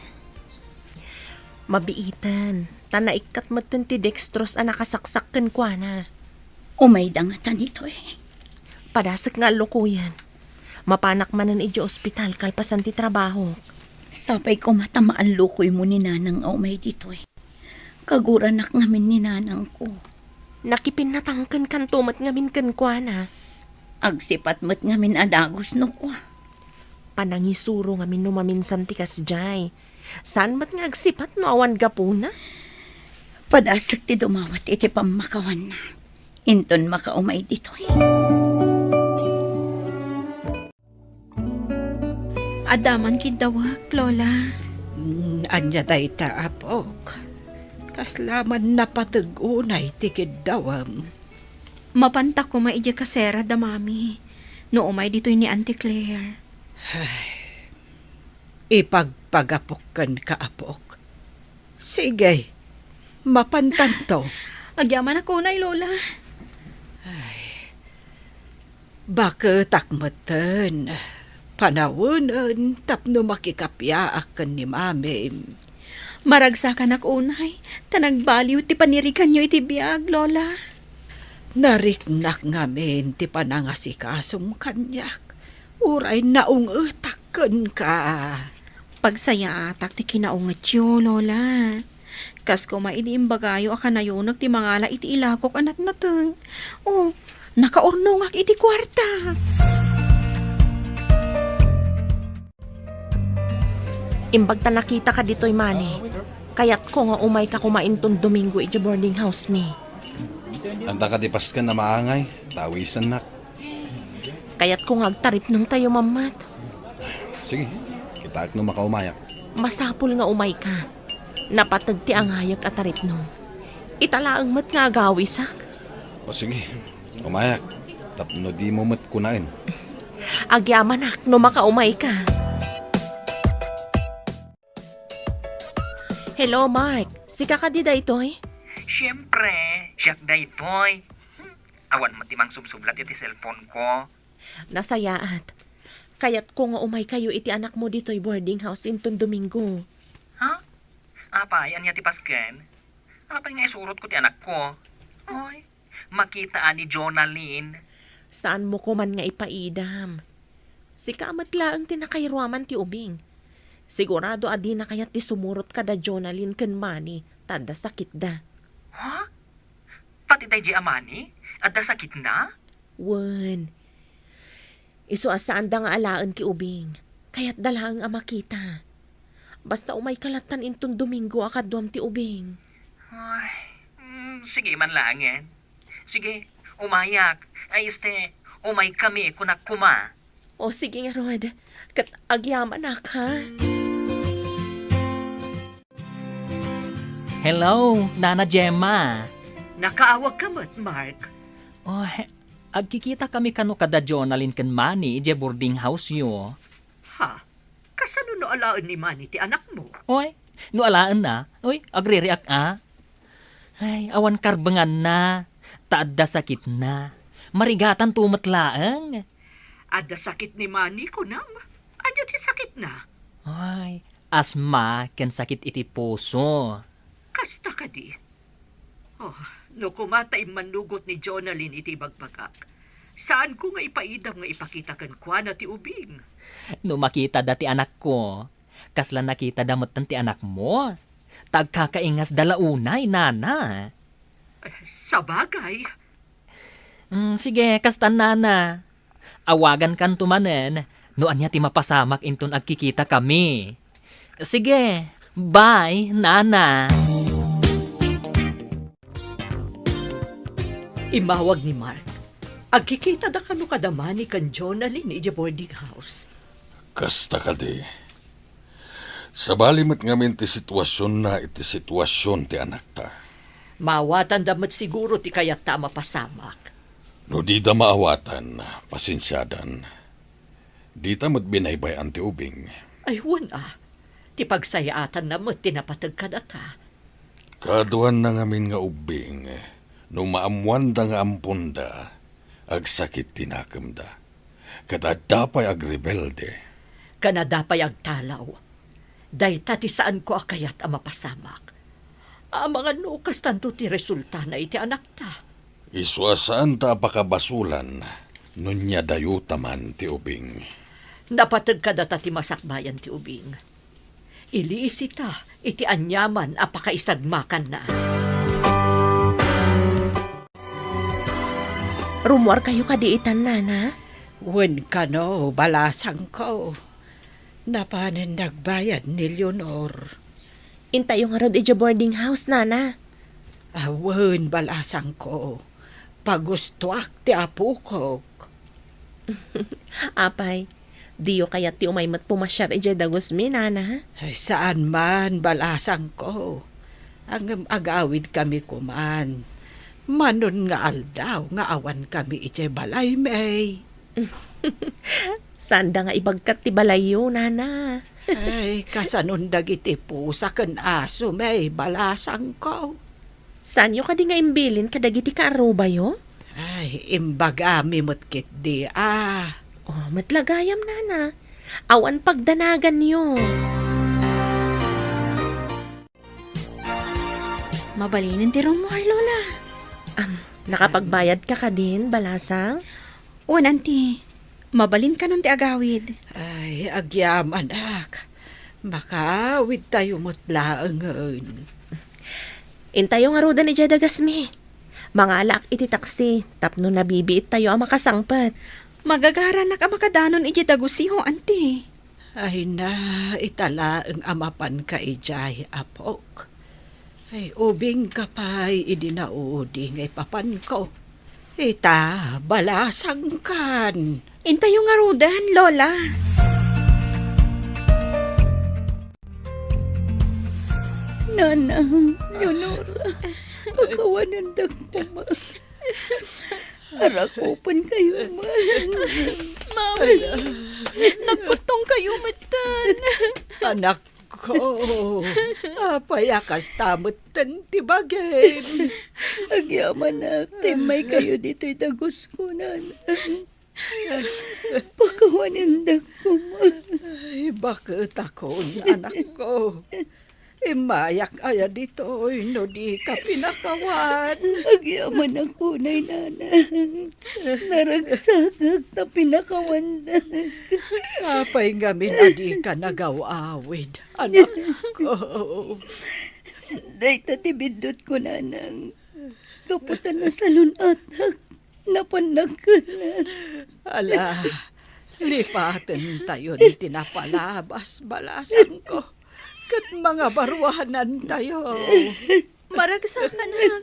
Mabiitan. Tanaikat matan ti dextrose ang nakasaksak kan kwa na. Umay dangatan dito eh. Padasak nga lukuyan. Mapanak manan iji ospital kalpasan ti trabaho. Sapay ko matamaan lukoy mo ni nanang umay dito eh. Kaguranak ngamin ni nanang ko. Nakipinatangkan kan tumat ngamin kan kwa na. Agsipat mo't ngamin adagos no ko. Panangisuro ngamin numaminsan ti kasjay. Saan mat nga agsipat no awan gapuna? Padasak ti dumawat iti pamakawan na. Inton makaumay dito eh. Adaman kidawak, Lola. Anya day ta, apok. Kaslaman napatag-unay tikid dawam. Mapanta ko maidya kasera da mami. No umay dito'y ni Auntie Claire. Ipagpagapokan ka, apok. Sige, mapantanto. Agyaman ako na, Lola. Bakit akmatan? Panawunan, tapno makikapyaakan ni mami. Maragsakan ako unay. Tanagbaliw ti panirikan nyo iti biyag, Lola. Nariknak ngamin ti panangasikasom kanyak. Uray naungutakan ka. Pagsaya atak ti kinaungat yo, Lola. Kas ko maidiimbagayo akanayonag ti mangala iti ilakok anat nateng. Oh, nakaurnong iti kwarta. Imbag ta nakita ka dito'y mani. Kayat ko nga umay ka kumaintong Domingo iti boarding house mi. Anta ka dipas ka na maangay. Tawisan nak. Kayat ko nga agtarip nung tayo mamat. Sige, kita ak no makaumayak. Masapul nga umay ka. Napatag ti angayak at tarip nung. Italaang mat nga agawisak. O sige, umayak. Tapno di mo mat kunain. Agyaman ak no makaumay ka. Hello, Mark. Sika ka di da ito'y? Siyempre, siyak da itoy. Awan mo timang subsublat iti cellphone ko. Nasayaat. Kayat ko nga umay kayo iti anak mo dito'y boarding house inton Domingo. Ha? Apay, anya ti pasken? Apay nga isurot ko ti anak ko. Oy, makitaan ni Jonalyn. Saan mo ko man nga ipaidam? Sika amatlaang tinakayruaman ti ubing. Sigurado adi na kayat ti sumurot ka da Jonalyn ken mani, tada sakit da. Ha? Pati day di amani? Adda sakit na? Wen. Isu asaan da nga alaan ki ubing. Kayat dalaang amakita. Basta umay kalatan inton Domingo akadwam ti ubing. Ay, sige man langin. Sige, umayak. Ay umay kami kunak kuma. O sige nga Rod, kat agyaman ak ha. Hello, Nana Gemma. Nakaawag ka mo't, Mark. Oh, agkikita kami kano kada Jonalyn ken Manny ije boarding house yo. Ha? Kasano no alaan ni Manny ti anak mo? Oy, no alaan na. Oy, agre-react Ay, awan karbengan na. Taadda sakit na. Marigatan tumatlaang. Ada sakit ni Manny ko nam. Ano ti sakit na? Ay, asma ken sakit iti puso. Kasta ka di. Oh, no kumatay manugot ni Jonalyn iti bagbagak. Saan ko nga ipaidam nga ipakita kan kwa na ti ubing? No makita dati anak ko. Kasla nakita damot ti anak mo. Tagkakaingas dalaunay, nana. Sa bagay. Sige, kastan nana. Awagan kan tumanen. No anya ti mapasamak inton agkikita kami. Sige, bye, nana. Imawag ni Mark. Agkikita da kano kadamani kan Jonalyn iti boarding house. Kasta ka di. Sabali mat ngamin ti sitwasyon na iti sitwasyon ti anak ta. Mawatan damat siguro ti kayat ta mapasamak. No di da maawatan, pasensyadan. Di ta mat binaybayan ti ubing. Ay, ti pagsayaatan na mo't tinapatag ka data. Kaduan na ngamin nga ubing, no maamuan da nga ampunda, agsakit tinakam da. Kadadapay agrebelde. Kanadapay agtalaw. Day tati saan ko akayat ang mapasamak. Ang mga nukas tanto ti resulta na iti anak ta. Iswa saan ta pakabasulan, nunya dayo taman ti ubing. Napatag ka data ti masakbayan ti ubing. Iliisi ta, iti anyaman apakaisagmakan na. Rumor kayo kadiitan, nana? Wen ka no, balasang ko. Napanan nagbayad ni Leonor. Intayo nga rod ija boarding house, nana. Wen balasang ko. Pagustuak ti apukok. Apay, diyo kaya ti umaymat pumasyar ija dagos mi, nana. Ay, saan man balasang ko. Ang agawid kami kuman. Manon nga aldaw nga awan kami iti balay may. Sanda nga ibagkat ti balayo, nana. Ay, kasanon dagiti pusa ken aso may balasang ko. Saan yo kadi nga imbilin kadagiti kaaruba yo? Ay, imbaga mimutkit di Oh, matlagayam, nana. Awan pagdanagan yo. Mabalinin ti rumor, Lola. Nakapagbayad ka ka din, balasang? O, nanti. Mabalin ka nun ti agawid. Ay, agyam anak. Makawid tayo mutlaangon. Intayo nga roda ni Jadagasmi. Mga alak iti taksi, tapno nabibiit tayo ang makasangpat. Magagara na ka makadanon iti dagusiho, anti. Ay na, itala ang amapan ka ijay apok. Ay, ubing ka pa'y idinaudi ngay papan ko. Ita, balasang kan. Intayo nga rudan, Lola. Nanang, Leonora, pagkawanan ko, ma. Arakopan kayo, ma. Mami, nagputong kayo matan. Anak ko, payakas tamot ti bagay. Agyaman na, timay kayo dito'y dagos ko, nanang. Pagkawanan ko, ma. Ay, bakit ako, anak ko? Imayak aya dito, no di ka pinakawan. Agyaman ako, nay, nanang. Naragsagag na pinakawandag. Kapay ngamin adi ka nagawawid, anak ko. Day tatibidot ko, nanang. Kaputan na sa lunatak. Napanag ko na. Ala, lipaten tayo ni tinapalabas balasan ko. Kat mga barwahanan tayo. Maragsa ka na.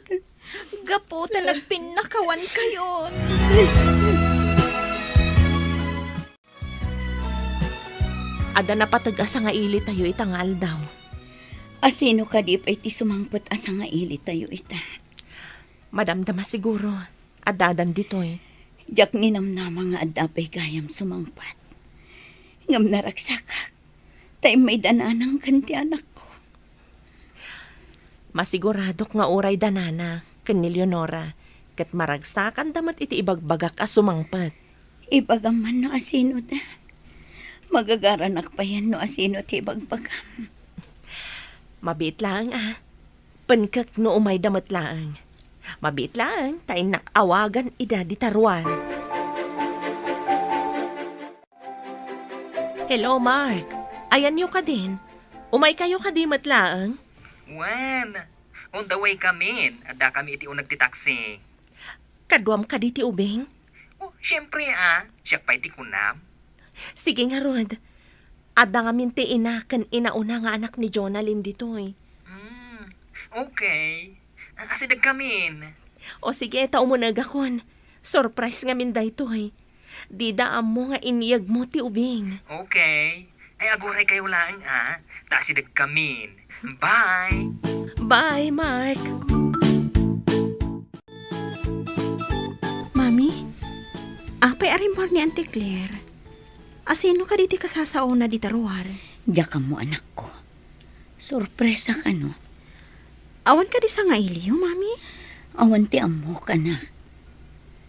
Gaputan nagpinakawan kayo. Ada na patag-asa nga ili tayo itangal daw. Asino ka di pa iti sumangpot asa nga ili tayo ita. Madamdama siguro. Adadan dito'y. Jak ninamnama nga adapay gayam sumangpat. Ngam naragsakak. Tay may dananang kanti anak ko. Masiguradok nga uray danana, ken ni Leonora, ket maragsakan damat iti ibagbagak a sumangpat. Ibagam man no asino da. Magagaranak pa yan no asino ti ibagbagam. Mabit lang Pankak no umay damat lang. Mabit lang, tayo nakawagan ida di taruan. Hello, Mark. Ayan nyo ka din. Umay kayo ka di matlaang. Wan, on the way kami. Ada kami iti unag ti taxi. Kadwam ka di ti ubing. Oh, syempre siya pa iti kunam. Sige nga, Rod. Ada nga minti kan inauna nga anak ni Jonalyn ditoy. Okay. Asidag kamin. O sige, tao mo nagakon. Surprise nga min daytoy. Di daam mo nga iniyag mo ti ubing. Okay. Ay aguray kayo lang Asidag kamin. Bye! Bye, Mark. Mami, apay arimor ni Auntie Claire. Asino ka diti kasasauna di taruar? Diyak mo anak ko. Sorpresa ka no. Awan ka di sa nga iliyo, Mami? Awan ti amo ka na.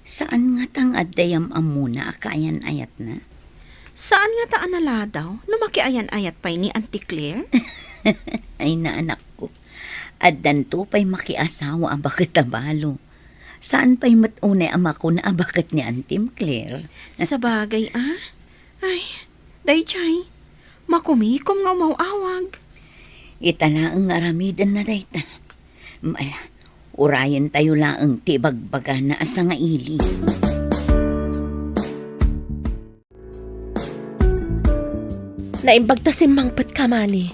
Saan nga tang addayam amuna akayan ayat na? Saan nga taan naladaw? No makiayan-ayat pa ni Auntie Claire? Ay na anak ko. At danto pa'y makiasawa ang bakit abalo. Saan pa'y matunay ama ko na abakat ni Antim Claire? Sa bagay, ah? Ay, daychay. Makumikom nga umawawag. Itala ang aramidan na dayta. Mala, urayan tayo laang tibagbaga na asa nga ili. Naimbagta si Mangpet ka, Mani.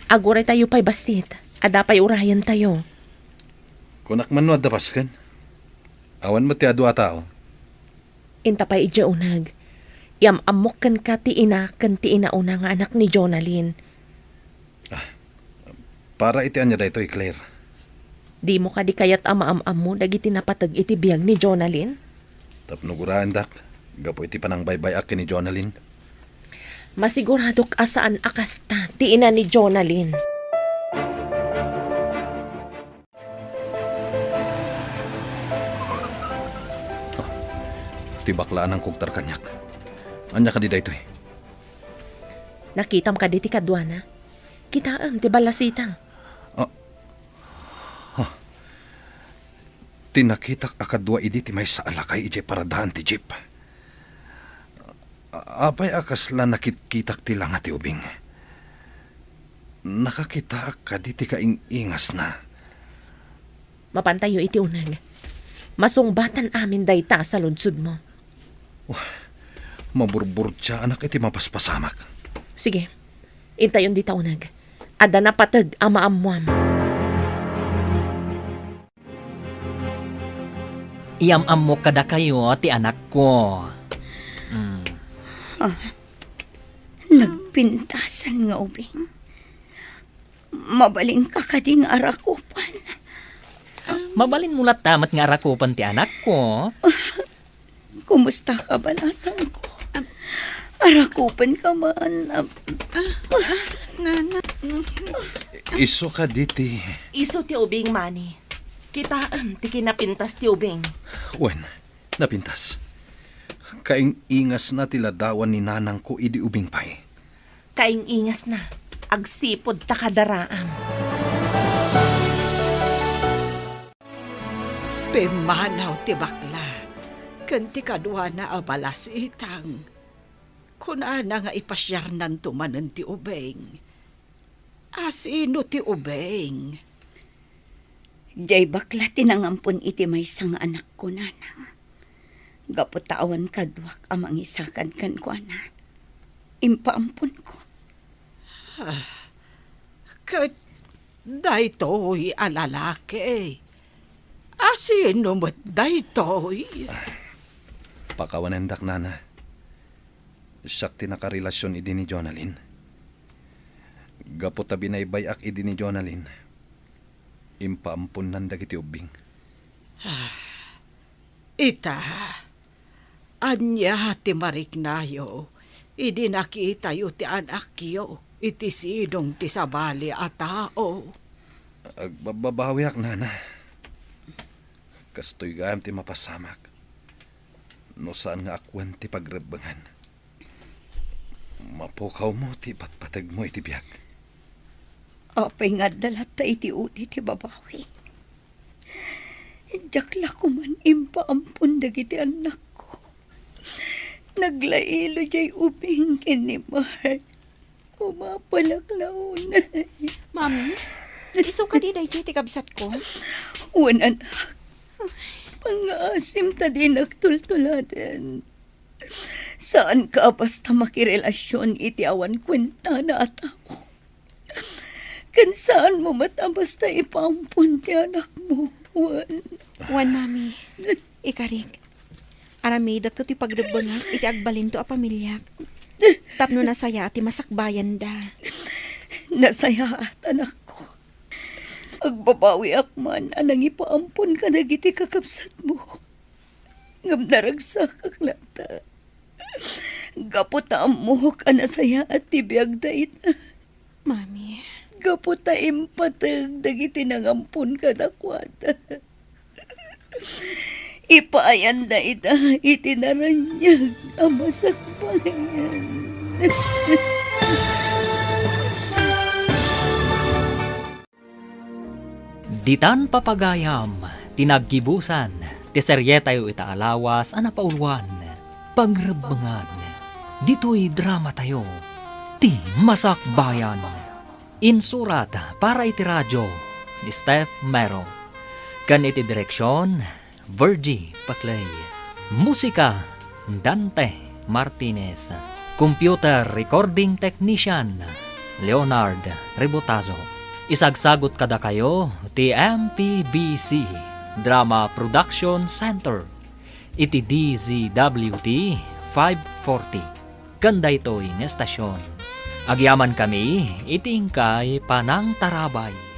Aguray tayo pa'y basit. Ada pa'y urayan tayo. Kunak man no adapas kan. Awan mo ti adu atao. Inta pa'y idya unag. Amok kan ka ti ina una nga anak ni Jonalyn. Para itian niya dayto Claire. Di mo ka di kayat ama-am mo dagiti napatag iti biyag ni Jonalyn? Tapno guraan dak. Gapo iti panang baybay akin ni Jonalyn. Masiguradok asaan akasta ti ina ni Jonalyn. Ti baklaan ang kuktar kanyak. Anya ka di dayto eh. Nakitam ka di ti kadwana. Kitaam ti balasitang. Tinakitak akadwa idi ti may sa alakay ije paradahan ti jeep. Apay akasla nakitkitak ti langa ti ubing. Nakakita ka di ti kaingas na. Mapantayo iti unag. Masungbatan amin dayta sa lunsud mo. Maburbur siya anak iti mapaspasamak. Sige, intayon di taunag. Ada na patag ama-amuam. Iyam-am mo kada kayo, ti anak ko. Nagpintasan nga ubing. Mabaling ka kading arakupan. Mabalin mo tamat nga arakupan ti anak ko. Kumusta ka balasang ko? Arakupan ka man. Iso ka diti. Iso ti ubing, Mani. Kitaam ti kinapintas ti ubing. Wen, napintas. Kaingas na tiladawan ni nanang ko idi ubing pay. Kaingas na. Agsipod ta kadaraam. Pimanaw ti bakla. Kanti kadwa na abalas itang. Kunana nga ipasyar nan tumanan ti ubeng. Asino ti ubeng? Jay bakla tinangampon iti may sang anak ko nanang. Gaputawan kadwak amang isakan kan ko ana. Impaampon ko. Kat daytoy alalaki. Asino mo't daytoy? Pakawanendak nana. Siyak tinakarelasyon idi ni Jonalyn. Gapot tabi na ibayak idi ni Jonalyn. Impaampon nan dagiti ubing. Ita, anya ti mariknayo, idi nakita yu ti anak yo, iti sidong ti sabali a tao. Agbabawiak nana. Kastoy gayam ti mapasamak. No saan nga akwan ti pagrebangan. Mapukaw mo ti patpatag mo iti biyak. Apay nga dalat ta iti uti ti babawi. Jakla ko man impaampon dagiti anak ko. Naglailo jay ubing kinimar. Umapalaklaw na. Mami, iso ka di daychay ti kabsat ko? Wanan. Pang-asim ta din nagtultuladen. Saan ka basta makirelasyon iti awan kwenta na atao? Kan saan mo mata basta ipampun ti anak mo, Juan? Wan, Mami. Ikarik. Aramidak to ti pagrebangan iti agbalin to a pamilyak. Tapno nasaya ati masakbayan da. Nasaya at anak ko. Agbabawi akman anang ipaampun ka dagiti kakapsat mo. Ngam naragsak ak lata. Gaputa mo ka nasaya at tibiyag da ita. Mami. Gaputa impatag dagiti nangampun ka dakwata. Ipaayan da ita itinaranyag ang masakbayan. Ditan papagayam, tinaggibusan, ti seryetayo itaalawas, anapaulwan, pagrebangan. Dito'y drama tayo, ti Masakbayan. Insurat para iti radyo, ni Steph Mero. Kan iti direksyon, Virgie Paclay. Musika, Dante Martinez. Computer Recording Technician, Leonard Rebotazo. Isagsagot kada kayo, ti MPBC Drama Production Center. Iti DZWT 540. Ganda ito'y ng estasyon. Agyaman kami, itingkay panang tarabay.